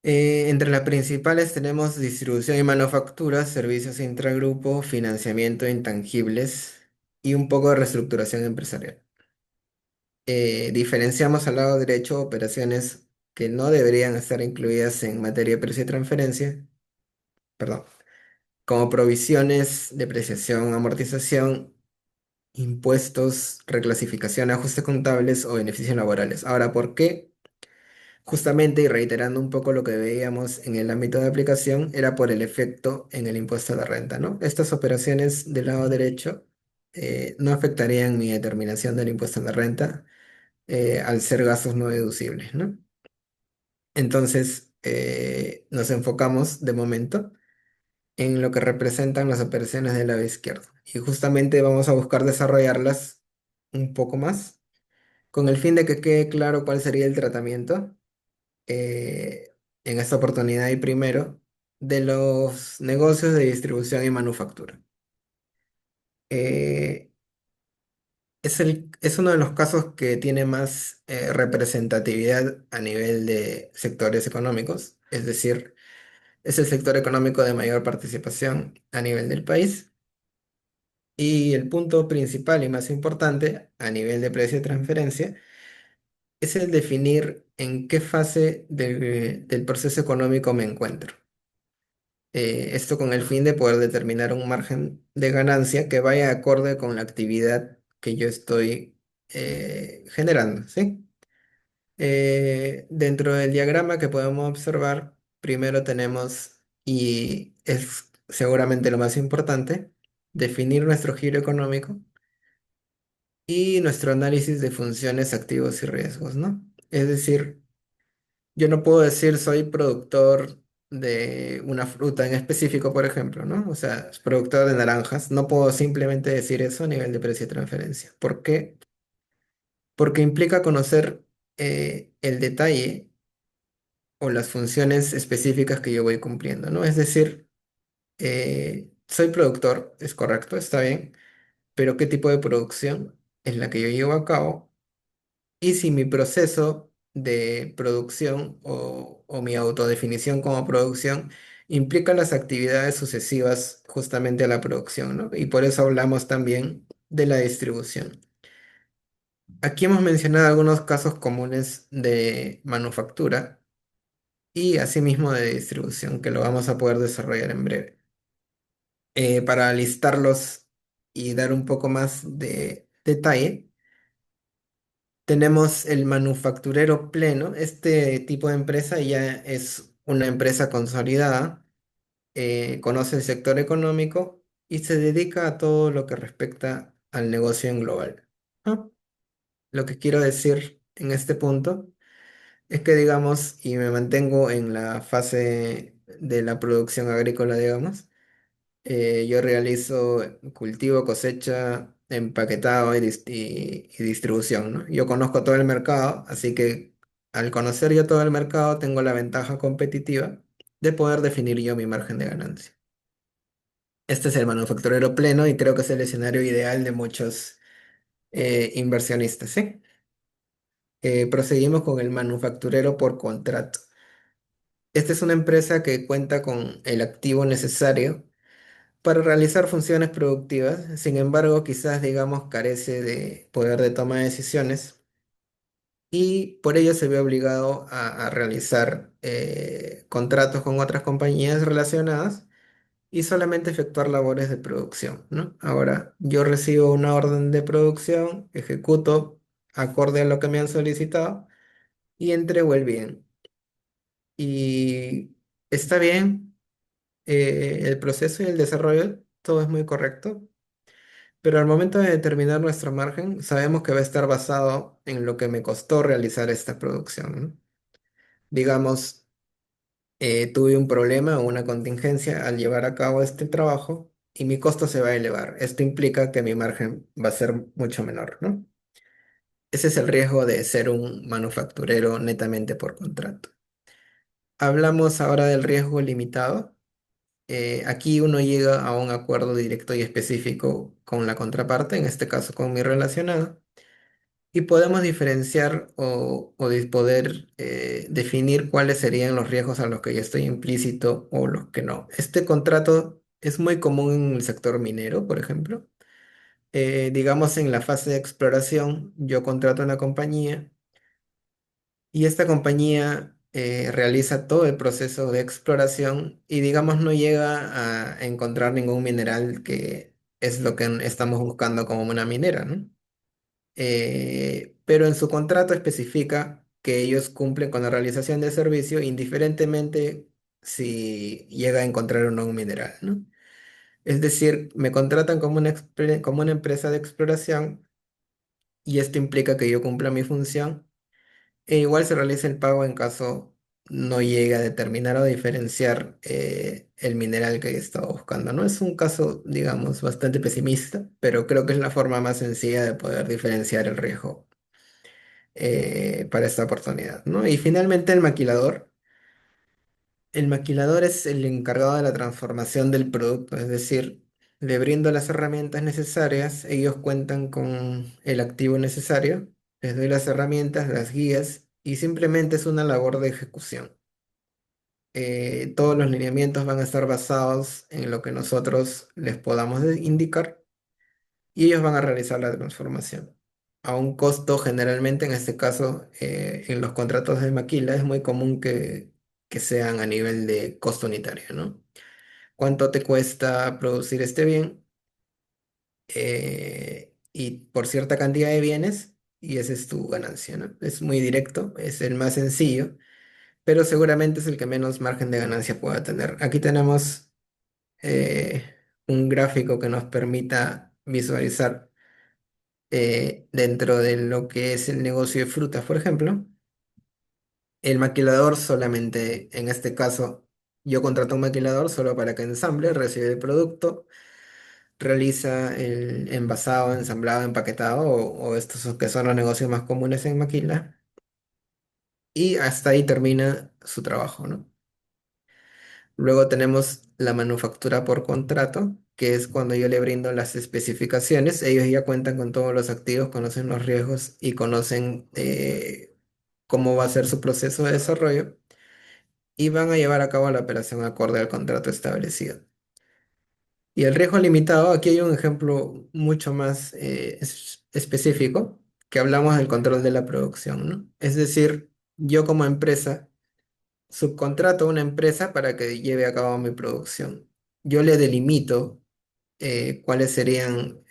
Entre las principales tenemos distribución y manufactura, servicios intragrupo, financiamiento de intangibles y un poco de reestructuración empresarial. Diferenciamos al lado derecho operaciones que no deberían estar incluidas en materia de precio y transferencia, perdón, como provisiones, depreciación, amortización, impuestos, reclasificación, ajustes contables o beneficios laborales. Ahora, ¿por qué? Justamente, y reiterando un poco lo que veíamos en el ámbito de aplicación, era por el efecto en el impuesto a la renta, ¿no? Estas operaciones del lado derecho no afectarían mi determinación del impuesto a la renta al ser gastos no deducibles, ¿no? Entonces, nos enfocamos de momento en lo que representan las operaciones del lado izquierdo y justamente vamos a buscar desarrollarlas un poco más con el fin de que quede claro cuál sería el tratamiento en esta oportunidad y primero de los negocios de distribución y manufactura. Eh, es uno de los casos que tiene más representatividad a nivel de sectores económicos, es decir, es el sector económico de mayor participación a nivel del país. Y el punto principal y más importante a nivel de precio de transferencia es el definir en qué fase del proceso económico me encuentro. Esto con el fin de poder determinar un margen de ganancia que vaya acorde con la actividad que yo estoy generando, ¿sí? Dentro del diagrama que podemos observar, primero tenemos, y es seguramente lo más importante, definir nuestro giro económico y nuestro análisis de funciones, activos y riesgos, ¿no? Es decir, yo no puedo decir soy productor de una fruta en específico, por ejemplo, ¿no? O sea, es productor de naranjas. No puedo simplemente decir eso a nivel de precio de transferencia. ¿Por qué? Porque implica conocer el detalle o las funciones específicas que yo voy cumpliendo, ¿no? Es decir, soy productor, es correcto, está bien, pero ¿qué tipo de producción es la que yo llevo a cabo? Y si mi proceso de producción o mi autodefinición como producción implica las actividades sucesivas justamente a la producción, ¿no? Y por eso hablamos también de la distribución. Aquí hemos mencionado algunos casos comunes de manufactura y asimismo de distribución que lo vamos a poder desarrollar en breve. Para listarlos y dar un poco más de detalle, tenemos el manufacturero pleno. Este tipo de empresa ya es una empresa consolidada, conoce el sector económico y se dedica a todo lo que respecta al negocio en global. ¿No? Lo que quiero decir en este punto es que, digamos, y me mantengo en la fase de la producción agrícola, digamos, yo realizo cultivo, cosecha, empaquetado y distribución, ¿no? Yo conozco todo el mercado, así que al conocer yo todo el mercado tengo la ventaja competitiva de poder definir yo mi margen de ganancia. Este es el manufacturero pleno y creo que es el escenario ideal de muchos inversionistas, ¿sí? Proseguimos con el manufacturero por contrato. Esta es una empresa que cuenta con el activo necesario para realizar funciones productivas. Sin embargo, quizás, digamos, carece de poder de toma de decisiones y por ello se ve obligado a realizar contratos con otras compañías relacionadas y solamente efectuar labores de producción, ¿no? Ahora, yo recibo una orden de producción, ejecuto acorde a lo que me han solicitado y entrego el bien. Y está bien, el proceso y el desarrollo, todo es muy correcto. Pero al momento de determinar nuestro margen, sabemos que va a estar basado en lo que me costó realizar esta producción, ¿no? Digamos, tuve un problema o una contingencia al llevar a cabo este trabajo y mi costo se va a elevar. Esto implica que mi margen va a ser mucho menor, ¿no? Ese es el riesgo de ser un manufacturero netamente por contrato. Hablamos ahora del riesgo limitado. Aquí uno llega a un acuerdo directo y específico con la contraparte, en este caso con mi relacionado. Y podemos diferenciar poder definir cuáles serían los riesgos a los que yo estoy implícito o los que no. Este contrato es muy común en el sector minero, por ejemplo. Digamos, en la fase de exploración, yo contrato una compañía y esta compañía realiza todo el proceso de exploración y, digamos, no llega a encontrar ningún mineral que es lo que estamos buscando como una minera, ¿no? Pero en su contrato especifica que ellos cumplen con la realización de servicio indiferentemente si llega a encontrar o no un mineral, ¿no? Es decir, me contratan como como una empresa de exploración y esto implica que yo cumpla mi función e igual se realiza el pago en caso no llegue a determinar o diferenciar el mineral que he estado buscando, ¿no? Es un caso, digamos, bastante pesimista, pero creo que es la forma más sencilla de poder diferenciar el riesgo para esta oportunidad, ¿no? Y finalmente el maquilador. El maquilador es el encargado de la transformación del producto, es decir, le brindo las herramientas necesarias, ellos cuentan con el activo necesario, les doy las herramientas, las guías y simplemente es una labor de ejecución. Todos los lineamientos van a estar basados en lo que nosotros les podamos indicar y ellos van a realizar la transformación. A un costo generalmente, en este caso, en los contratos de maquila es muy común que sean a nivel de costo unitario, ¿no? ¿Cuánto te cuesta producir este bien? Y por cierta cantidad de bienes y esa es tu ganancia, ¿no? Es muy directo, es el más sencillo, pero seguramente es el que menos margen de ganancia pueda tener. Aquí tenemos eh, un gráfico que nos permita visualizar dentro de lo que es el negocio de frutas, por ejemplo. El maquilador solamente, en este caso, yo contrato un maquilador solo para que ensamble, recibe el producto, realiza el envasado, ensamblado, empaquetado o estos que son los negocios más comunes en maquila y hasta ahí termina su trabajo, ¿no? Luego tenemos la manufactura por contrato, que es cuando yo le brindo las especificaciones. Ellos ya cuentan con todos los activos, conocen los riesgos y conocen cómo va a ser su proceso de desarrollo y van a llevar a cabo la operación acorde al contrato establecido. Y el riesgo limitado, aquí hay un ejemplo mucho más específico, que hablamos del control de la producción, ¿no? Es decir, yo como empresa subcontrato a una empresa para que lleve a cabo mi producción. Yo le delimito cuáles serían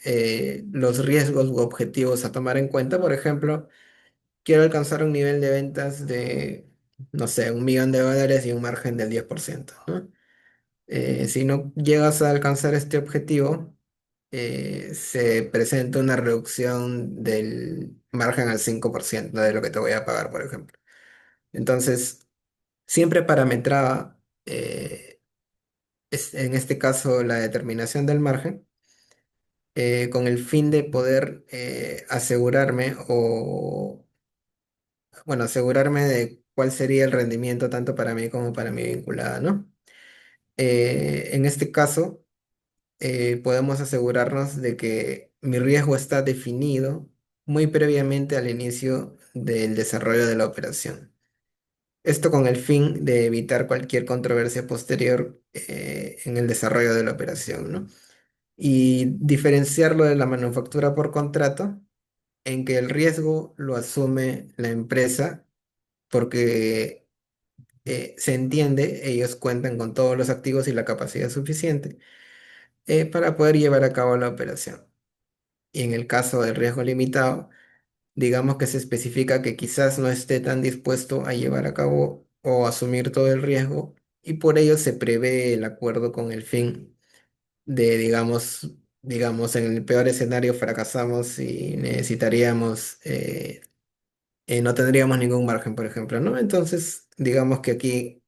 los riesgos u objetivos a tomar en cuenta. Por ejemplo, quiero alcanzar un nivel de ventas de, no sé, $1 millón y un margen del 10%, ¿no? Si no llegas a alcanzar este objetivo, se presenta una reducción del margen al 5% de lo que te voy a pagar, por ejemplo. Entonces, siempre parametraba, en este caso, la determinación del margen, con el fin de poder asegurarme o, bueno, asegurarme de cuál sería el rendimiento tanto para mí como para mi vinculada, ¿no? En este caso, podemos asegurarnos de que mi riesgo está definido muy previamente al inicio del desarrollo de la operación. Esto con el fin de evitar cualquier controversia posterior en el desarrollo de la operación, ¿no? Y diferenciarlo de la manufactura por contrato, en que el riesgo lo asume la empresa porque se entiende, ellos cuentan con todos los activos y la capacidad suficiente para poder llevar a cabo la operación. Y en el caso del riesgo limitado, digamos que se especifica que quizás no esté tan dispuesto a llevar a cabo o asumir todo el riesgo y por ello se prevé el acuerdo con el fin de, digamos, en el peor escenario fracasamos y necesitaríamos, no tendríamos ningún margen, por ejemplo, ¿no? Entonces, digamos que aquí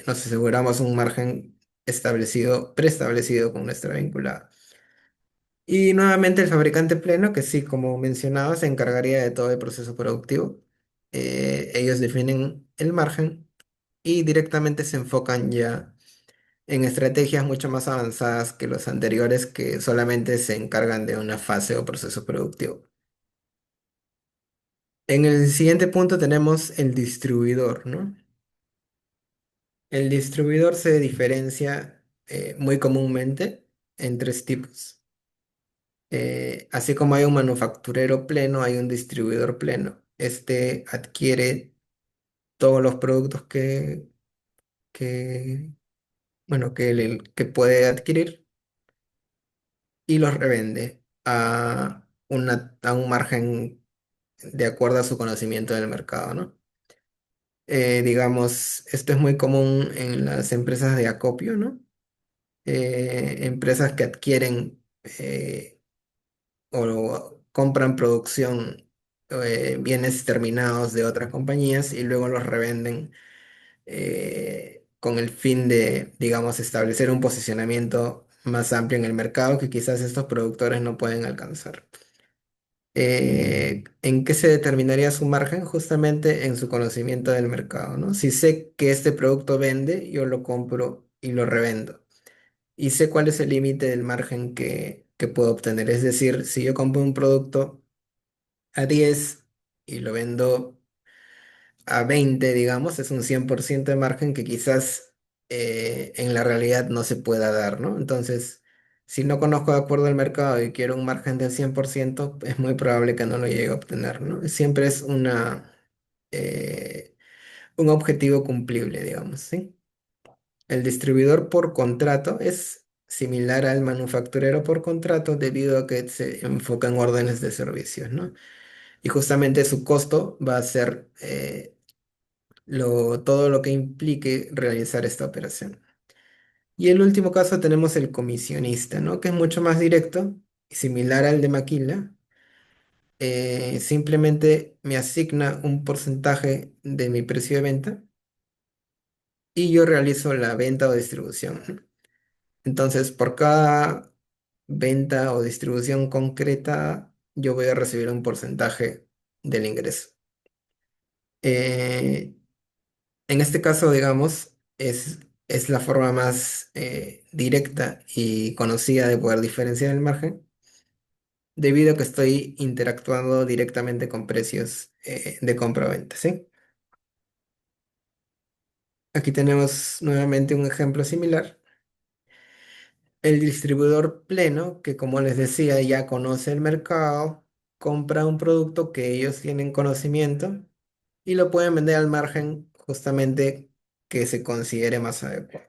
nos aseguramos un margen establecido, preestablecido con nuestra vinculada. Y nuevamente el fabricante pleno, que sí, como mencionaba, se encargaría de todo el proceso productivo. Ellos definen el margen y directamente se enfocan ya en estrategias mucho más avanzadas que los anteriores que solamente se encargan de una fase o proceso productivo. En el siguiente punto tenemos el distribuidor, ¿no? El distribuidor se diferencia muy comúnmente en tres tipos. Así como hay un manufacturero pleno, hay un distribuidor pleno. Este adquiere todos los productos que, bueno, que puede adquirir y los revende a un margen de acuerdo a su conocimiento del mercado, ¿no? Digamos, esto es muy común en las empresas de acopio, ¿no? Empresas que adquieren o compran producción, bienes terminados de otras compañías y luego los revenden con el fin de, digamos, establecer un posicionamiento más amplio en el mercado que quizás estos productores no pueden alcanzar. ¿En qué se determinaría su margen? Justamente en su conocimiento del mercado, ¿no? Si sé que este producto vende, yo lo compro y lo revendo. Y sé cuál es el límite del margen que puedo obtener. Es decir, si yo compro un producto a 10 y lo vendo a 20, digamos, es un 100% de margen que quizás en la realidad no se pueda dar, ¿no? Entonces, si no conozco de acuerdo al mercado y quiero un margen del 100%, es muy probable que no lo llegue a obtener, ¿no? Siempre es eh, un objetivo cumplible, digamos, ¿sí? El distribuidor por contrato es similar al manufacturero por contrato debido a que se enfoca en órdenes de servicios, ¿no? y justamente su costo va a ser todo lo que implique realizar esta operación. Y el último caso tenemos el comisionista, ¿no? Que es mucho más directo, similar al de Maquila. Simplemente me asigna un porcentaje de mi precio de venta y yo realizo la venta o distribución, ¿no? Entonces, por cada venta o distribución concreta, yo voy a recibir un porcentaje del ingreso. Eh, en este caso, digamos, es la forma más directa y conocida de poder diferenciar el margen, debido a que estoy interactuando directamente con precios de compra-venta, ¿sí? Aquí tenemos nuevamente un ejemplo similar. El distribuidor pleno, que como les decía, ya conoce el mercado, compra un producto que ellos tienen conocimiento y lo pueden vender al margen justamente que se considere más adecuado.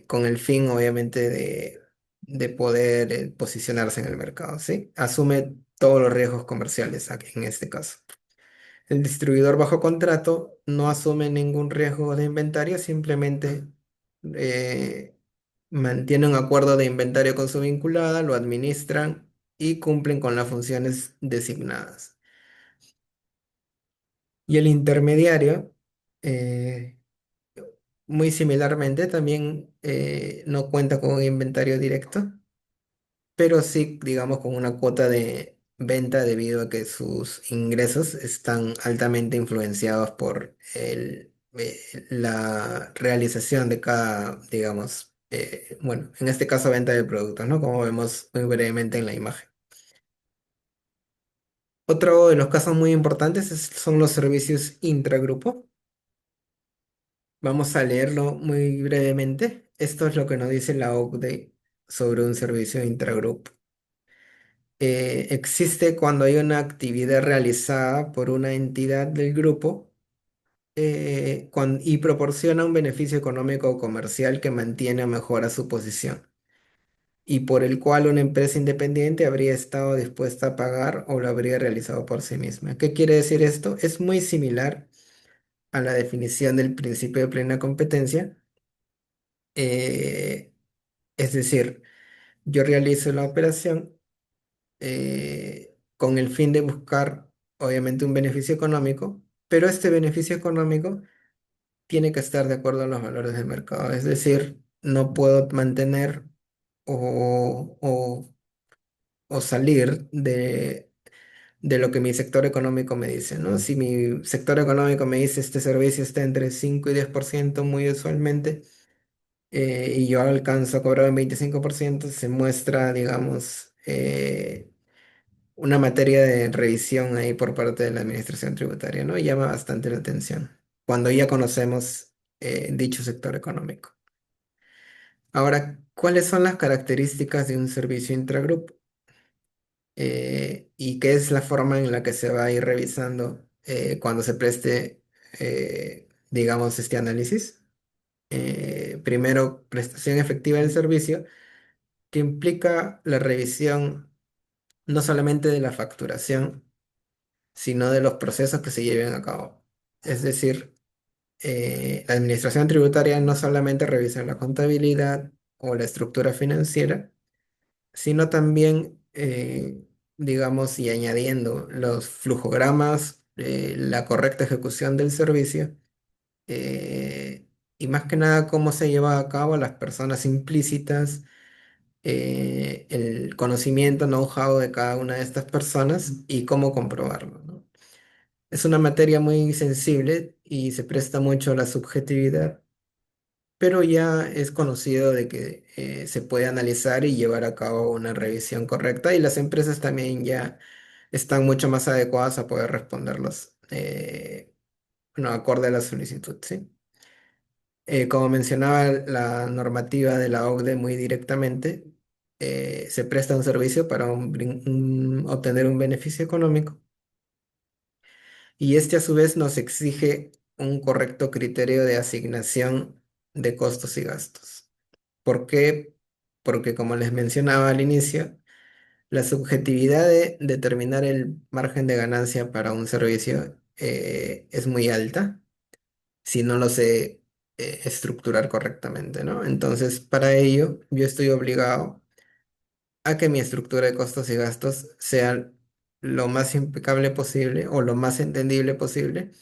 Con el fin, obviamente, de poder posicionarse en el mercado, ¿sí? Asume todos los riesgos comerciales aquí, en este caso. El distribuidor bajo contrato no asume ningún riesgo de inventario, simplemente eh, mantiene un acuerdo de inventario con su vinculada, lo administran y cumplen con las funciones designadas. Y el intermediario, eh, muy similarmente, también no cuenta con un inventario directo, pero sí, digamos, con una cuota de venta debido a que sus ingresos están altamente influenciados por la realización de cada, digamos, bueno, en este caso venta de productos, ¿no? Como vemos muy brevemente en la imagen. Otro de los casos muy importantes son los servicios intragrupo. Vamos a leerlo muy brevemente. Esto es lo que nos dice la OCDE sobre un servicio intragrupo. Existe cuando hay una actividad realizada por una entidad del grupo y proporciona un beneficio económico o comercial que mantiene o mejora su posición y por el cual una empresa independiente habría estado dispuesta a pagar o lo habría realizado por sí misma. ¿Qué quiere decir esto? Es muy similar a la definición del principio de plena competencia. eh, es decir, yo realizo la operación con el fin de buscar, obviamente, un beneficio económico, pero este beneficio económico tiene que estar de acuerdo a los valores del mercado. Es decir, no puedo mantener o, o salir de lo que mi sector económico me dice, ¿no? Si mi sector económico me dice este servicio está entre 5 y 10% muy usualmente, y yo alcanzo a cobrar un 25%, se muestra, digamos, una materia de revisión ahí por parte de la administración tributaria, ¿no? Llama bastante la atención cuando ya conocemos dicho sector económico. Ahora, ¿cuáles son las características de un servicio intragrupo? ¿Y qué es la forma en la que se va a ir revisando cuando se preste, digamos, este análisis? Primero, prestación efectiva del servicio, que implica la revisión no solamente de la facturación, sino de los procesos que se lleven a cabo. Es decir, la administración tributaria no solamente revisa la contabilidad o la estructura financiera, sino también, digamos, y añadiendo los flujogramas, la correcta ejecución del servicio, y más que nada cómo se lleva a cabo las personas implícitas, el conocimiento, know-how de cada una de estas personas y cómo comprobarlo, ¿no? Es una materia muy sensible y se presta mucho a la subjetividad, pero ya es conocido de que se puede analizar y llevar a cabo una revisión correcta y las empresas también ya están mucho más adecuadas a poder responderlos, bueno, acorde a la solicitud, ¿sí? Como mencionaba la normativa de la OCDE muy directamente, se presta un servicio para obtener un beneficio económico y este a su vez nos exige un correcto criterio de asignación de costos y gastos. ¿Por qué? Porque como les mencionaba al inicio, La subjetividad de determinar el margen de ganancia para un servicio es muy alta si no lo sé estructurar correctamente, ¿no? Entonces, para ello, yo estoy obligado a que mi estructura de costos y gastos sea lo más impecable posible o lo más entendible posible,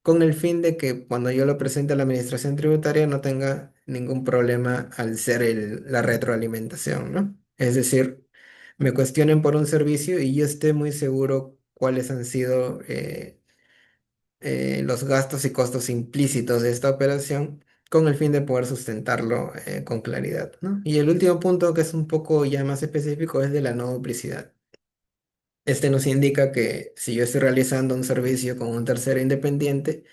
con el fin de que cuando yo lo presente a la administración tributaria no tenga ningún problema al ser la retroalimentación, ¿no? Es decir, me cuestionen por un servicio y yo esté muy seguro cuáles han sido los gastos y costos implícitos de esta operación con el fin de poder sustentarlo con claridad, ¿no? Y el último punto, que es un poco ya más específico, es de la no duplicidad. Este nos indica que si yo estoy realizando un servicio con un tercero independiente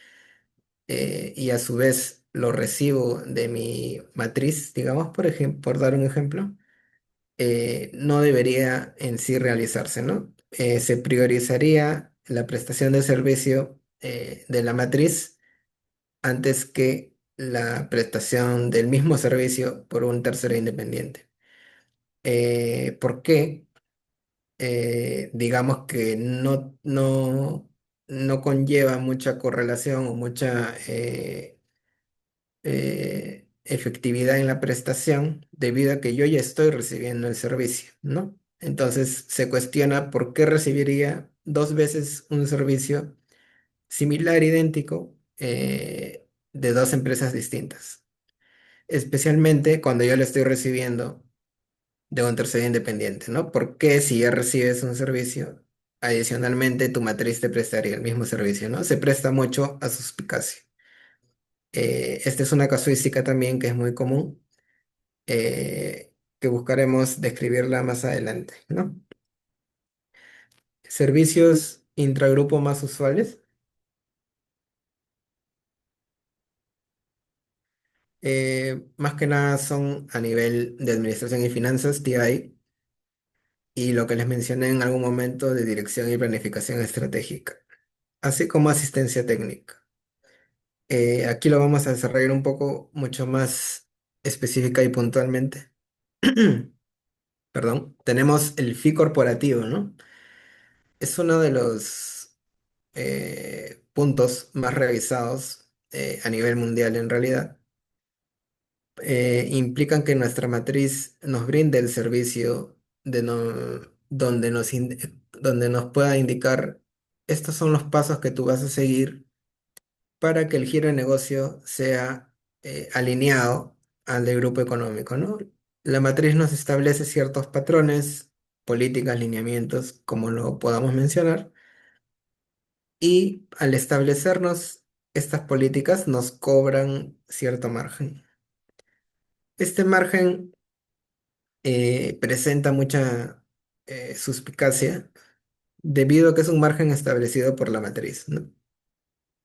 y a su vez lo recibo de mi matriz, digamos, por ejemplo, por dar un ejemplo, no debería en sí realizarse, ¿no? Se priorizaría la prestación de servicio de la matriz antes que la prestación del mismo servicio por un tercero independiente. ¿Por qué? Digamos que no conlleva mucha correlación o mucha efectividad en la prestación debido a que yo ya estoy recibiendo el servicio, ¿no? Entonces se cuestiona por qué recibiría dos veces un servicio similar, idéntico, de dos empresas distintas, especialmente cuando yo lo estoy recibiendo de un tercero independiente, ¿no? Porque si ya recibes un servicio, adicionalmente tu matriz te prestaría el mismo servicio, ¿no? Se presta mucho a suspicacia. Esta es una casuística también que es muy común, que buscaremos describirla más adelante, ¿no? Servicios intragrupo más usuales, más que nada son a nivel de administración y finanzas, TI, y lo que les mencioné en algún momento de dirección y planificación estratégica, así como asistencia técnica. Aquí lo vamos a desarrollar un poco mucho más específica y puntualmente. Perdón. Tenemos el fee corporativo, ¿no? Es uno de los puntos más revisados a nivel mundial en realidad. Implican que nuestra matriz nos brinde el servicio donde nos pueda indicar estos son los pasos que tú vas a seguir para que el giro de negocio sea alineado al del grupo económico, ¿no? La matriz nos establece ciertos patrones, políticas, lineamientos, como lo podamos mencionar, y al establecernos estas políticas nos cobran cierto margen. Este margen presenta mucha suspicacia debido a que es un margen establecido por la matriz, ¿no?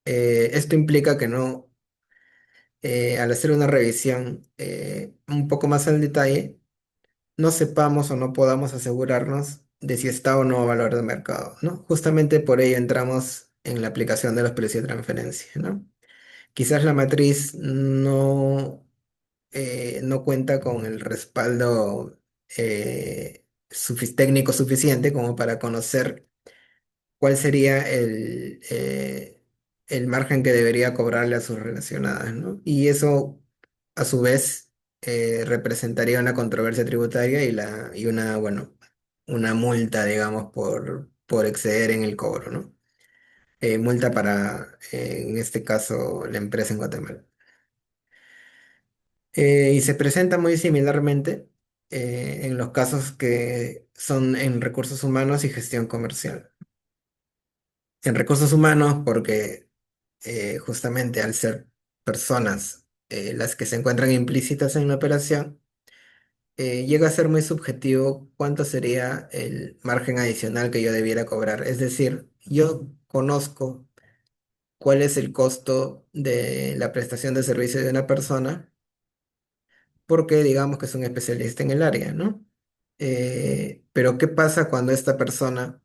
Esto implica que no al hacer una revisión un poco más al detalle, no sepamos o no podamos asegurarnos de si está o no a valor de mercado, ¿no? Justamente por ello entramos en la aplicación de los precios de transferencia, ¿no? Quizás la matriz no cuenta con el respaldo técnico suficiente como para conocer cuál sería el margen que debería cobrarle a sus relacionadas, ¿no? Y eso, a su vez, representaría una controversia tributaria y una, bueno, una multa, digamos, por exceder en el cobro, ¿no? Multa para, en este caso, la empresa en Guatemala. Y se presenta muy similarmente en los casos que son en recursos humanos y gestión comercial. En recursos humanos, porque justamente al ser personas las que se encuentran implícitas en la operación, llega a ser muy subjetivo cuánto sería el margen adicional que yo debiera cobrar. Es decir, yo conozco cuál es el costo de la prestación de servicio de una persona porque digamos que es un especialista en el área, ¿no? Pero ¿qué pasa cuando esta persona,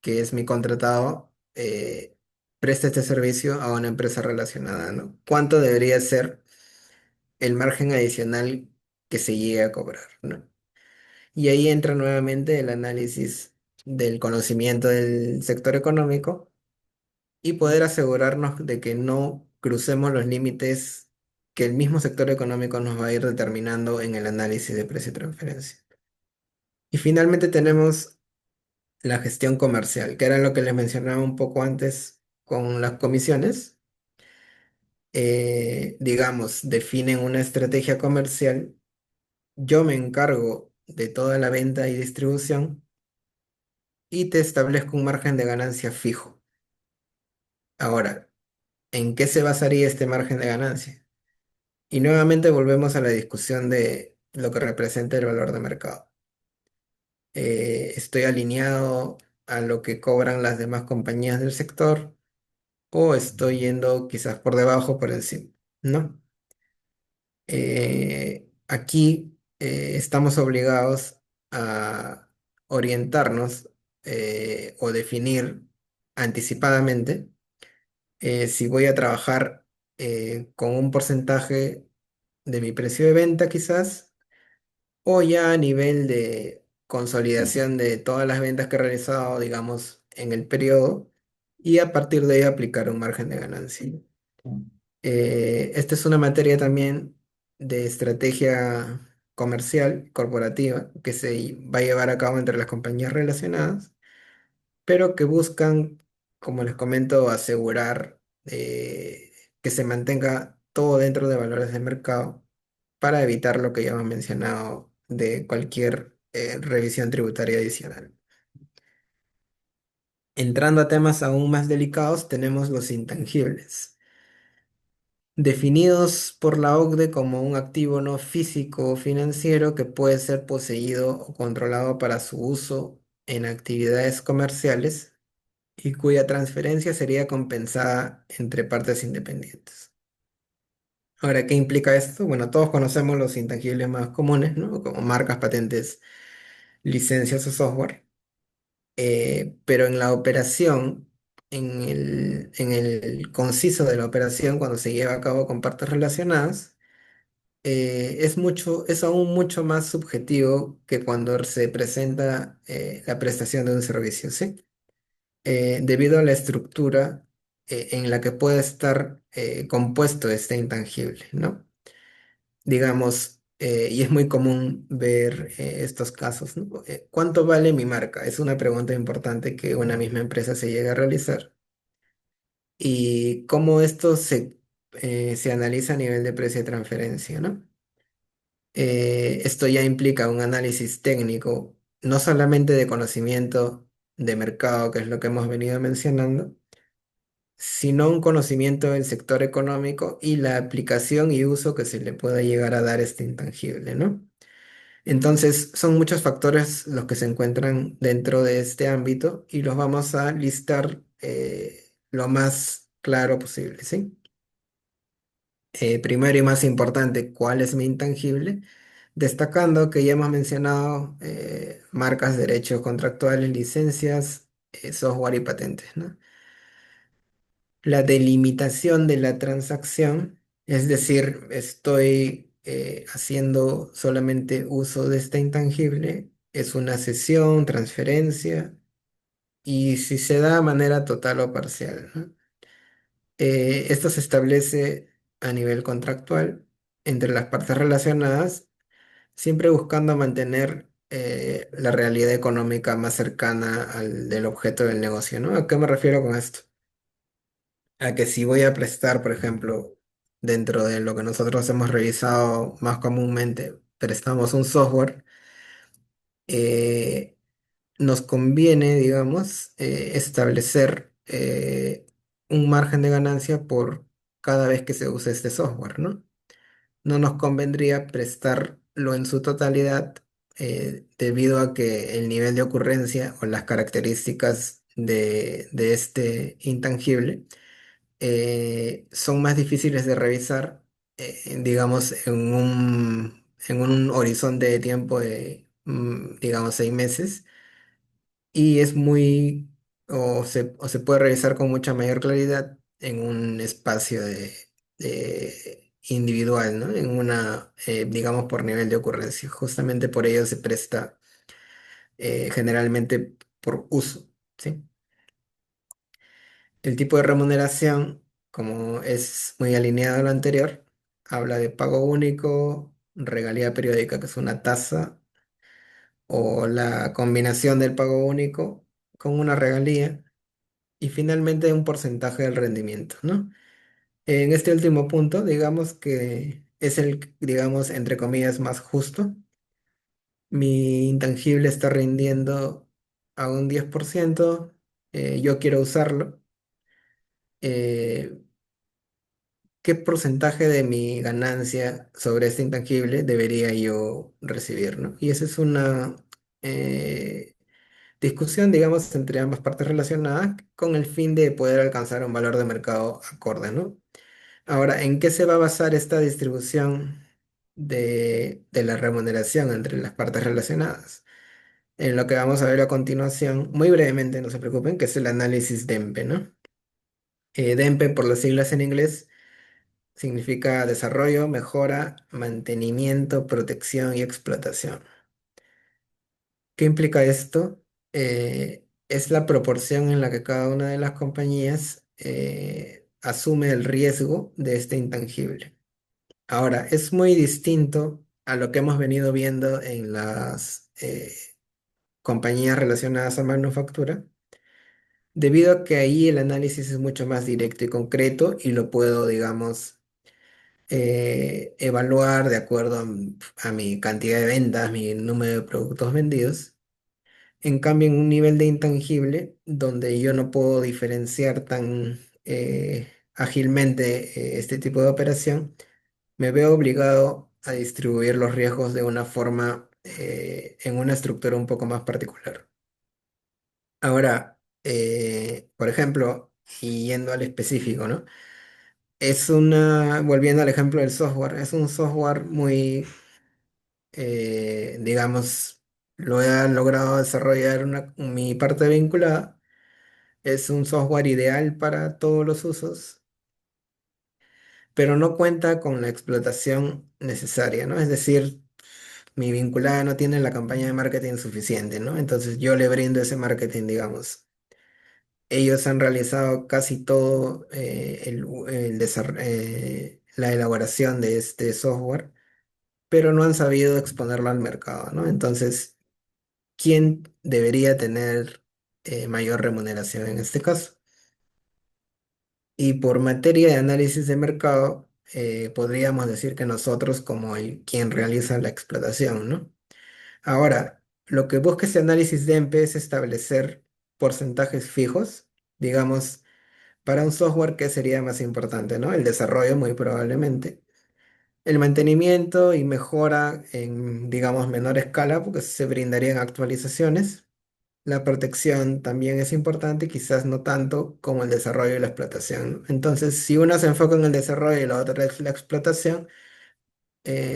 que es mi contratado, presta este servicio a una empresa relacionada, ¿no? ¿Cuánto debería ser el margen adicional que se llegue a cobrar, ¿no? Y ahí entra nuevamente el análisis del conocimiento del sector económico y poder asegurarnos de que no crucemos los límites que el mismo sector económico nos va a ir determinando en el análisis de precio y transferencia. Y finalmente tenemos la gestión comercial, que era lo que les mencionaba un poco antes con las comisiones. Digamos, definen una estrategia comercial. Yo me encargo de toda la venta y distribución y te establezco un margen de ganancia fijo. Ahora, ¿en qué se basaría este margen de ganancia? Y nuevamente volvemos a la discusión de lo que representa el valor de mercado. ¿Estoy alineado a lo que cobran las demás compañías del sector o estoy yendo quizás por debajo, por encima? ¿No? Aquí estamos obligados a orientarnos o definir anticipadamente si voy a trabajar con un porcentaje de mi precio de venta quizás, o ya a nivel de consolidación de todas las ventas que he realizado, digamos, en el periodo, y a partir de ahí aplicar un margen de ganancia. Esta es una materia también de estrategia comercial corporativa que se va a llevar a cabo entre las compañías relacionadas, pero que buscan, como les comento, asegurar que se mantenga todo dentro de valores de mercado para evitar lo que ya hemos mencionado de cualquier revisión tributaria adicional. Entrando a temas aún más delicados, tenemos los intangibles. Definidos por la OCDE como un activo no físico o financiero que puede ser poseído o controlado para su uso en actividades comerciales y cuya transferencia sería compensada entre partes independientes. Ahora, ¿qué implica esto? Bueno, todos conocemos los intangibles más comunes, ¿no? Como marcas, patentes, licencias o software. Pero en la operación, en el conciso de la operación, cuando se lleva a cabo con partes relacionadas, es aún mucho más subjetivo que cuando se presenta la prestación de un servicio, ¿sí? Debido a la estructura en la que puede estar compuesto este intangible, ¿no? Digamos, y es muy común ver estos casos, ¿no? ¿Cuánto vale mi marca? Es una pregunta importante que una misma empresa se llega a realizar. Y cómo esto se analiza a nivel de precio de transferencia, ¿no? Esto ya implica un análisis técnico, no solamente de conocimiento de mercado, que es lo que hemos venido mencionando, sino un conocimiento del sector económico y la aplicación y uso que se le pueda llegar a dar este intangible, ¿no? Entonces, son muchos factores los que se encuentran dentro de este ámbito y los vamos a listar lo más claro posible, ¿sí? Primero y más importante, ¿cuál es mi intangible? Destacando que ya hemos mencionado marcas, derechos contractuales, licencias, software y patentes, ¿no? La delimitación de la transacción, es decir, estoy haciendo solamente uso de este intangible, es una cesión, transferencia, y si se da de manera total o parcial, ¿no? Esto se establece a nivel contractual entre las partes relacionadas, siempre buscando mantener la realidad económica más cercana al del objeto del negocio, ¿no? ¿A qué me refiero con esto? A que si voy a prestar, por ejemplo, dentro de lo que nosotros hemos revisado más comúnmente, prestamos un software, eh, nos conviene, digamos, establecer un margen de ganancia por cada vez que se use este software, ¿no? No nos convendría prestarlo en su totalidad debido a que el nivel de ocurrencia o las características de este intangible son más difíciles de revisar, digamos, en un horizonte de tiempo de, digamos, 6 meses, y es o se puede revisar con mucha mayor claridad en un espacio de individual, ¿no? Digamos, por nivel de ocurrencia. Justamente por ello se presta generalmente por uso, ¿sí? El tipo de remuneración, como es muy alineado a lo anterior, habla de pago único, regalía periódica, que es una tasa, o la combinación del pago único con una regalía, y finalmente un porcentaje del rendimiento, ¿no? En este último punto, digamos que es el, digamos, entre comillas, más justo. Mi intangible está rindiendo a un 10%, yo quiero usarlo. eh, ¿Qué porcentaje de mi ganancia sobre este intangible debería yo recibir, ¿no? Y esa es una discusión, digamos, entre ambas partes relacionadas con el fin de poder alcanzar un valor de mercado acorde, ¿no? Ahora, ¿en qué se va a basar esta distribución de la remuneración entre las partes relacionadas? En lo que vamos a ver a continuación, muy brevemente, no se preocupen, que es el análisis DEMPE, ¿no? DEMPE, por las siglas en inglés, significa desarrollo, mejora, mantenimiento, protección y explotación. ¿Qué implica esto? Es la proporción en la que cada una de las compañías asume el riesgo de este intangible. Ahora, es muy distinto a lo que hemos venido viendo en las compañías relacionadas a manufactura, debido a que ahí el análisis es mucho más directo y concreto y lo puedo, digamos, evaluar de acuerdo a mi cantidad de ventas, mi número de productos vendidos. En cambio, en un nivel de intangible, donde yo no puedo diferenciar tan ágilmente este tipo de operación, me veo obligado a distribuir los riesgos de una forma, en una estructura un poco más particular. Ahora, por ejemplo, y yendo al específico, ¿no? Volviendo al ejemplo del software, es un software muy, digamos, lo he logrado desarrollar mi parte vinculada. Es un software ideal para todos los usos, pero no cuenta con la explotación necesaria, ¿no? Es decir, mi vinculada no tiene la campaña de marketing suficiente, ¿no? Entonces yo le brindo ese marketing, digamos. Ellos han realizado casi todo la elaboración de este software, pero no han sabido exponerlo al mercado, ¿no? Entonces, ¿quién debería tener mayor remuneración en este caso? Y por materia de análisis de mercado, podríamos decir que nosotros como quien realiza la explotación, ¿no? Ahora, lo que busca este análisis de EMPE es establecer porcentajes fijos, digamos, para un software que sería más importante, ¿no? El desarrollo muy probablemente. El mantenimiento y mejora en, digamos, menor escala, porque se brindarían actualizaciones. La protección también es importante, quizás no tanto como el desarrollo y la explotación, ¿no? Entonces, si uno se enfoca en el desarrollo y la otra es la explotación,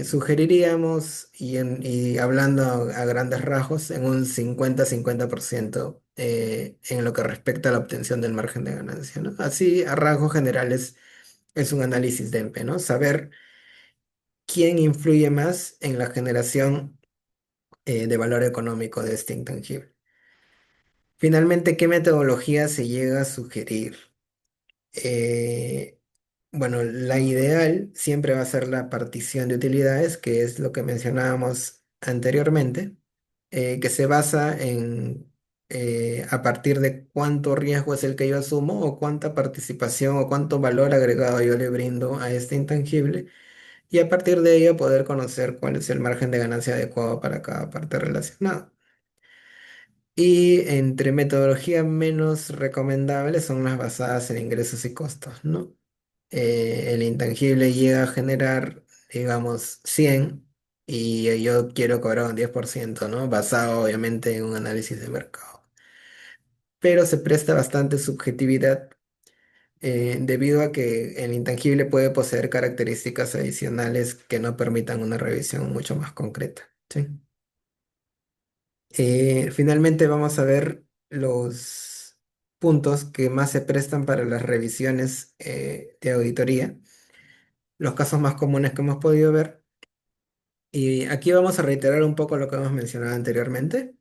sugeriríamos, y hablando a grandes rasgos, en un 50-50% en lo que respecta a la obtención del margen de ganancia, ¿no? Así, a rasgos generales, es un análisis de EMPE, ¿no? Saber quién influye más en la generación de valor económico de este intangible. Finalmente, ¿qué metodología se llega a sugerir? Eh, bueno, la ideal siempre va a ser la partición de utilidades, que es lo que mencionábamos anteriormente, que se basa en a partir de cuánto riesgo es el que yo asumo o cuánta participación o cuánto valor agregado yo le brindo a este intangible y a partir de ello poder conocer cuál es el margen de ganancia adecuado para cada parte relacionada. Y entre metodologías menos recomendables son las basadas en ingresos y costos, ¿no? El intangible llega a generar, digamos, 100 y yo quiero cobrar un 10%, ¿no? Basado obviamente en un análisis de mercado. Pero se presta bastante subjetividad debido a que el intangible puede poseer características adicionales que no permitan una revisión mucho más concreta, ¿sí? Finalmente vamos a ver los puntos que más se prestan para las revisiones de auditoría, los casos más comunes que hemos podido ver. Y aquí vamos a reiterar un poco lo que hemos mencionado anteriormente.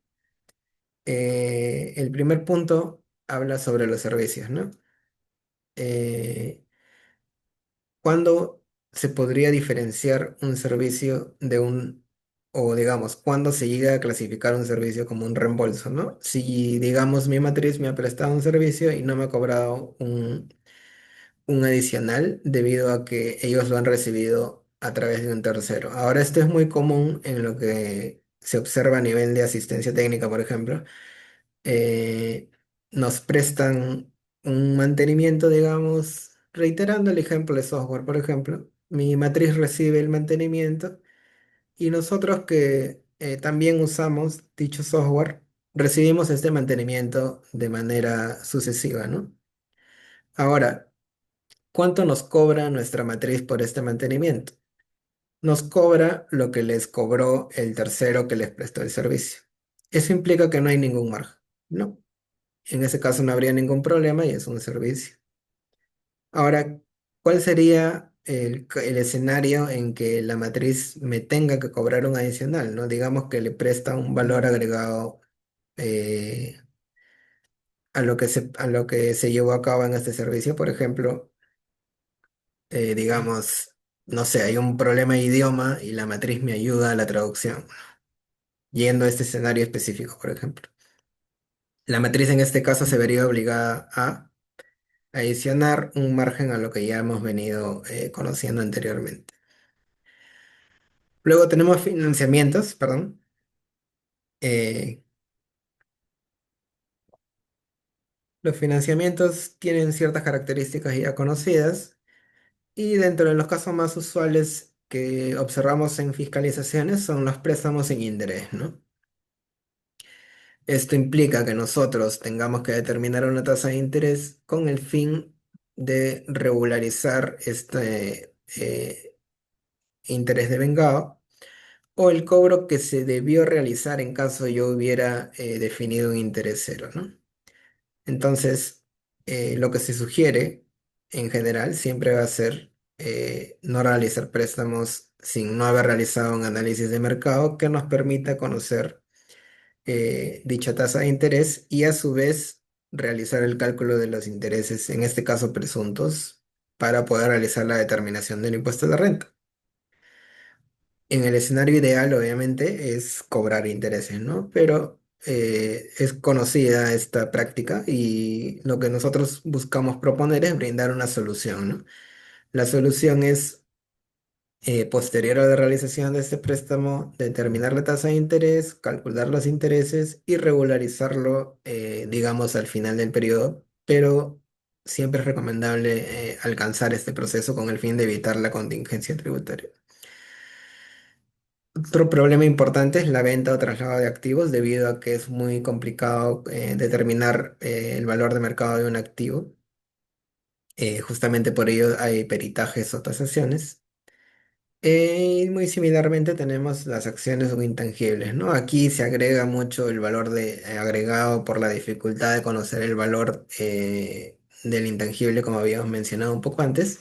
El primer punto habla sobre los servicios, ¿no? Eh, ¿Cuándo se podría diferenciar un servicio de o digamos, cuándo se llega a clasificar un servicio como un reembolso, ¿no? Si, digamos, mi matriz me ha prestado un servicio y no me ha cobrado un adicional debido a que ellos lo han recibido a través de un tercero. Ahora, esto es muy común en lo que se observa a nivel de asistencia técnica, por ejemplo. eh, Nos prestan un mantenimiento, digamos, reiterando el ejemplo de software, por ejemplo, mi matriz recibe el mantenimiento y nosotros que también usamos dicho software, recibimos este mantenimiento de manera sucesiva, ¿no? Ahora, ¿cuánto nos cobra nuestra matriz por este mantenimiento? Nos cobra lo que les cobró el tercero que les prestó el servicio. Eso implica que no hay ningún margen, ¿no? En ese caso no habría ningún problema y es un servicio. Ahora, ¿cuál sería el escenario en que la matriz me tenga que cobrar un adicional, ¿no? Digamos que le presta un valor agregado eh, a lo que se llevó a cabo en este servicio. Por ejemplo, digamos, no sé, hay un problema de idioma y la matriz me ayuda a la traducción, yendo a este escenario específico, por ejemplo. La matriz en este caso se vería obligada a adicionar un margen a lo que ya hemos venido conociendo anteriormente. Luego tenemos financiamientos, perdón. Eh, los financiamientos tienen ciertas características ya conocidas y dentro de los casos más usuales que observamos en fiscalizaciones son los préstamos sin interés, ¿no? Esto implica que nosotros tengamos que determinar una tasa de interés con el fin de regularizar este interés devengado o el cobro que se debió realizar en caso yo hubiera definido un interés cero, ¿no? Entonces, lo que se sugiere en general siempre va a ser no realizar préstamos sin no haber realizado un análisis de mercado que nos permita conocer dicha tasa de interés y a su vez realizar el cálculo de los intereses, en este caso presuntos, para poder realizar la determinación del impuesto de renta. En el escenario ideal, obviamente, es cobrar intereses, ¿no? Pero es conocida esta práctica y lo que nosotros buscamos proponer es brindar una solución, ¿no? La solución es, posterior a la realización de este préstamo, determinar la tasa de interés, calcular los intereses y regularizarlo, digamos, al final del periodo, pero siempre es recomendable alcanzar este proceso con el fin de evitar la contingencia tributaria. Otro problema importante es la venta o traslado de activos, debido a que es muy complicado determinar el valor de mercado de un activo. Justamente por ello hay peritajes o tasaciones. Y muy similarmente tenemos las acciones o intangibles, ¿no? Aquí se agrega mucho el valor agregado por la dificultad de conocer el valor del intangible, como habíamos mencionado un poco antes.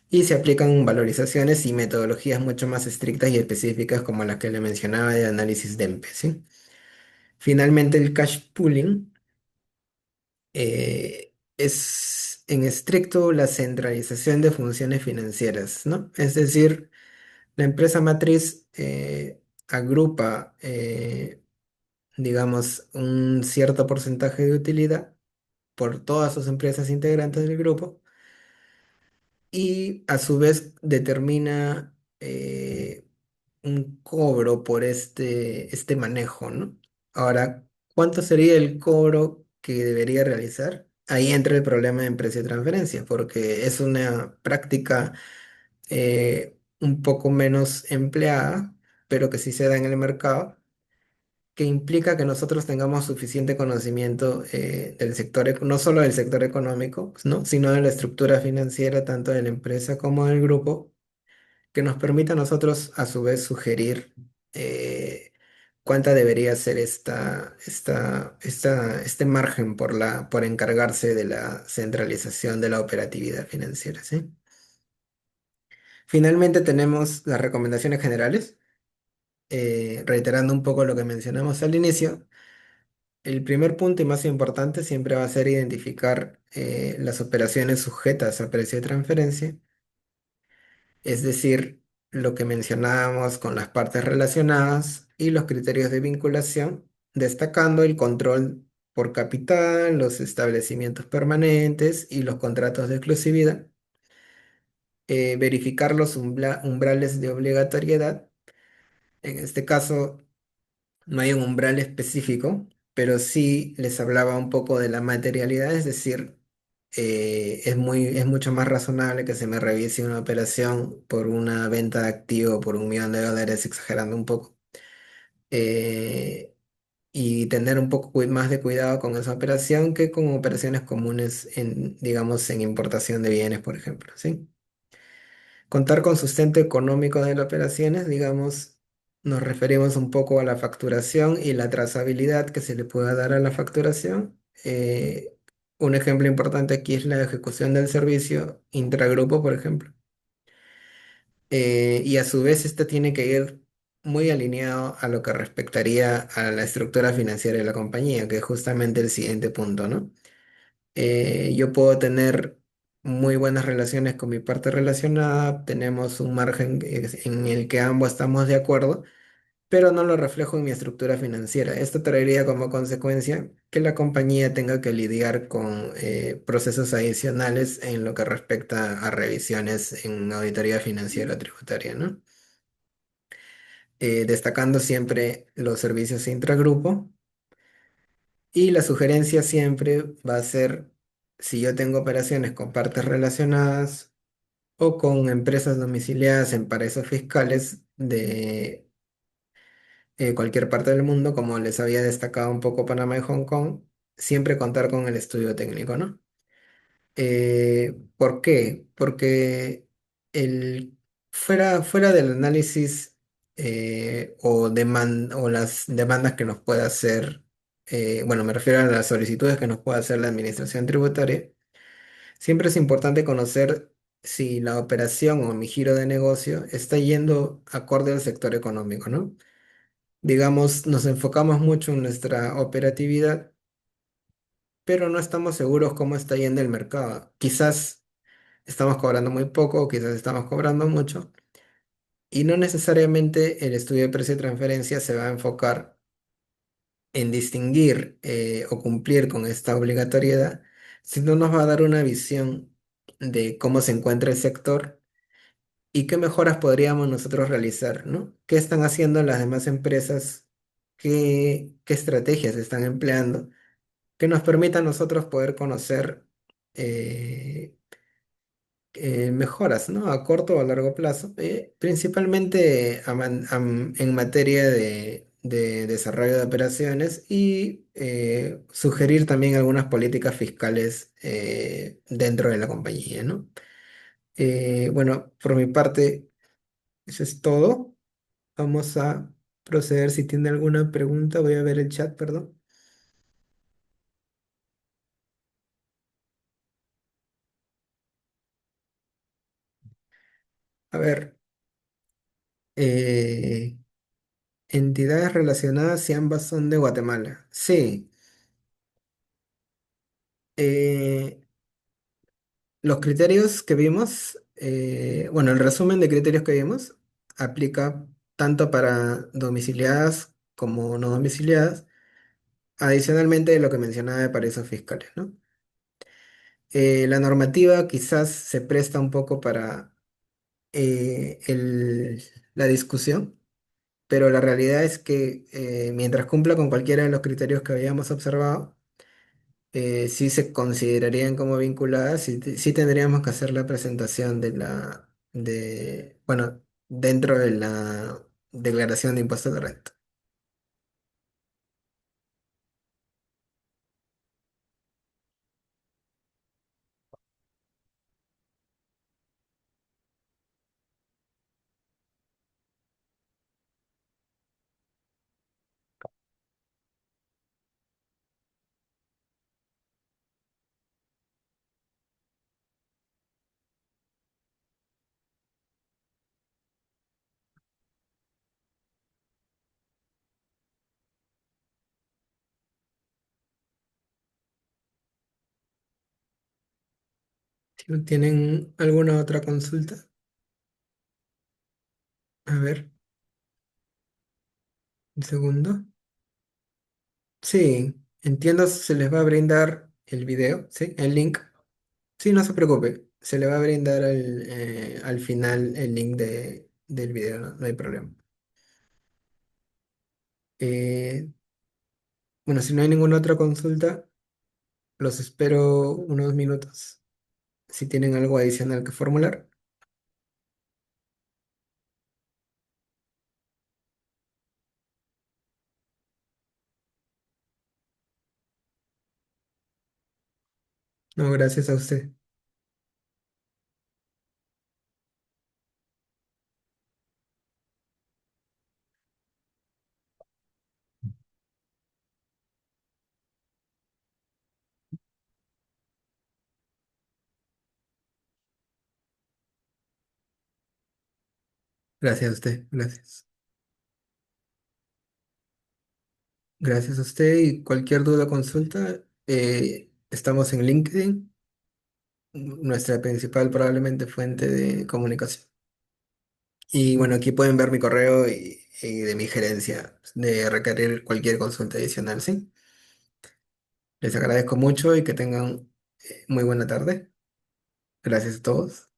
Y se aplican valorizaciones y metodologías mucho más estrictas y específicas como las que le mencionaba de análisis de EMPE, ¿sí? Finalmente, el cash pooling es en estricto la centralización de funciones financieras, ¿no? Es decir, la empresa matriz agrupa, digamos, un cierto porcentaje de utilidad por todas sus empresas integrantes del grupo y a su vez determina un cobro por este manejo, ¿no? Ahora, ¿cuánto sería el cobro que debería realizar? Ahí entra el problema de precio de transferencia, porque es una práctica un poco menos empleada, pero que sí se da en el mercado, que implica que nosotros tengamos suficiente conocimiento del sector, no solo del sector económico, ¿no? Sino de la estructura financiera, tanto de la empresa como del grupo, que nos permita a nosotros a su vez sugerir cuánta debería ser este margen por encargarse de la centralización de la operatividad financiera, ¿sí? Finalmente tenemos las recomendaciones generales, reiterando un poco lo que mencionamos al inicio. El primer punto y más importante siempre va a ser identificar las operaciones sujetas a precio de transferencia, es decir, lo que mencionábamos con las partes relacionadas y los criterios de vinculación, destacando el control por capital, los establecimientos permanentes y los contratos de exclusividad, verificar los umbrales de obligatoriedad. En este caso, no hay un umbral específico, pero sí les hablaba un poco de la materialidad, es decir, es mucho más razonable que se me revise una operación por una venta de activo por $1 millón, exagerando un poco, eh, y tener un poco más de cuidado con esa operación que con operaciones comunes en, digamos, en importación de bienes, por ejemplo, ¿sí? Contar con sustento económico de las operaciones, digamos, nos referimos un poco a la facturación y la trazabilidad que se le pueda dar a la facturación. Un ejemplo importante aquí es la ejecución del servicio intragrupo, por ejemplo. Y a su vez, este tiene que ir muy alineado a lo que respectaría a la estructura financiera de la compañía, que es justamente el siguiente punto, ¿no? Yo puedo tener muy buenas relaciones con mi parte relacionada, tenemos un margen en el que ambos estamos de acuerdo, pero no lo reflejo en mi estructura financiera. Esto traería como consecuencia que la compañía tenga que lidiar con procesos adicionales en lo que respecta a revisiones en auditoría financiera tributaria, ¿no? Destacando siempre los servicios intragrupo. Y la sugerencia siempre va a ser, si yo tengo operaciones con partes relacionadas o con empresas domiciliadas en paraísos fiscales de cualquier parte del mundo, como les había destacado un poco Panamá y Hong Kong, siempre contar con el estudio técnico, ¿no? ¿Por qué? Porque el, fuera del análisis o las demandas que nos pueda hacer, bueno, me refiero a las solicitudes que nos pueda hacer la administración tributaria, siempre es importante conocer si la operación o mi giro de negocio está yendo acorde al sector económico, ¿no? Digamos, nos enfocamos mucho en nuestra operatividad, pero no estamos seguros cómo está yendo el mercado. Quizás estamos cobrando muy poco, quizás estamos cobrando mucho, y no necesariamente el estudio de precio de transferencia se va a enfocar en distinguir o cumplir con esta obligatoriedad, sino nos va a dar una visión de cómo se encuentra el sector y qué mejoras podríamos nosotros realizar, ¿no? ¿Qué están haciendo las demás empresas? ¿Qué estrategias están empleando que nos permitan nosotros poder conocer eh, mejoras, ¿no? A corto o a largo plazo, principalmente en materia de desarrollo de operaciones y sugerir también algunas políticas fiscales dentro de la compañía, ¿no? Bueno, por mi parte, eso es todo. Vamos a proceder. Si tiene alguna pregunta, voy a ver el chat, perdón. A ver, eh, entidades relacionadas si ambas son de Guatemala. Sí. Eh, los criterios que vimos, bueno, el resumen de criterios que vimos aplica tanto para domiciliadas como no domiciliadas, adicionalmente de lo que mencionaba de paraísos fiscales, ¿no? La normativa quizás se presta un poco para la discusión, pero la realidad es que mientras cumpla con cualquiera de los criterios que habíamos observado, sí se considerarían como vinculadas y sí tendríamos que hacer la presentación bueno, dentro de la declaración de impuestos de renta. ¿No tienen alguna otra consulta? A ver, un segundo. Sí, entiendo, se les va a brindar el video, ¿sí? El link. Sí, no se preocupe, se le va a brindar al final el link del video, no, no hay problema. Eh, bueno, si no hay ninguna otra consulta, los espero unos minutos. Si tienen algo adicional que formular. No, gracias a usted. Gracias a usted, gracias. Gracias a usted y cualquier duda o consulta, estamos en LinkedIn, nuestra principal probablemente fuente de comunicación. Y bueno, aquí pueden ver mi correo y de mi gerencia de requerir cualquier consulta adicional, ¿sí? Les agradezco mucho y que tengan muy buena tarde. Gracias a todos.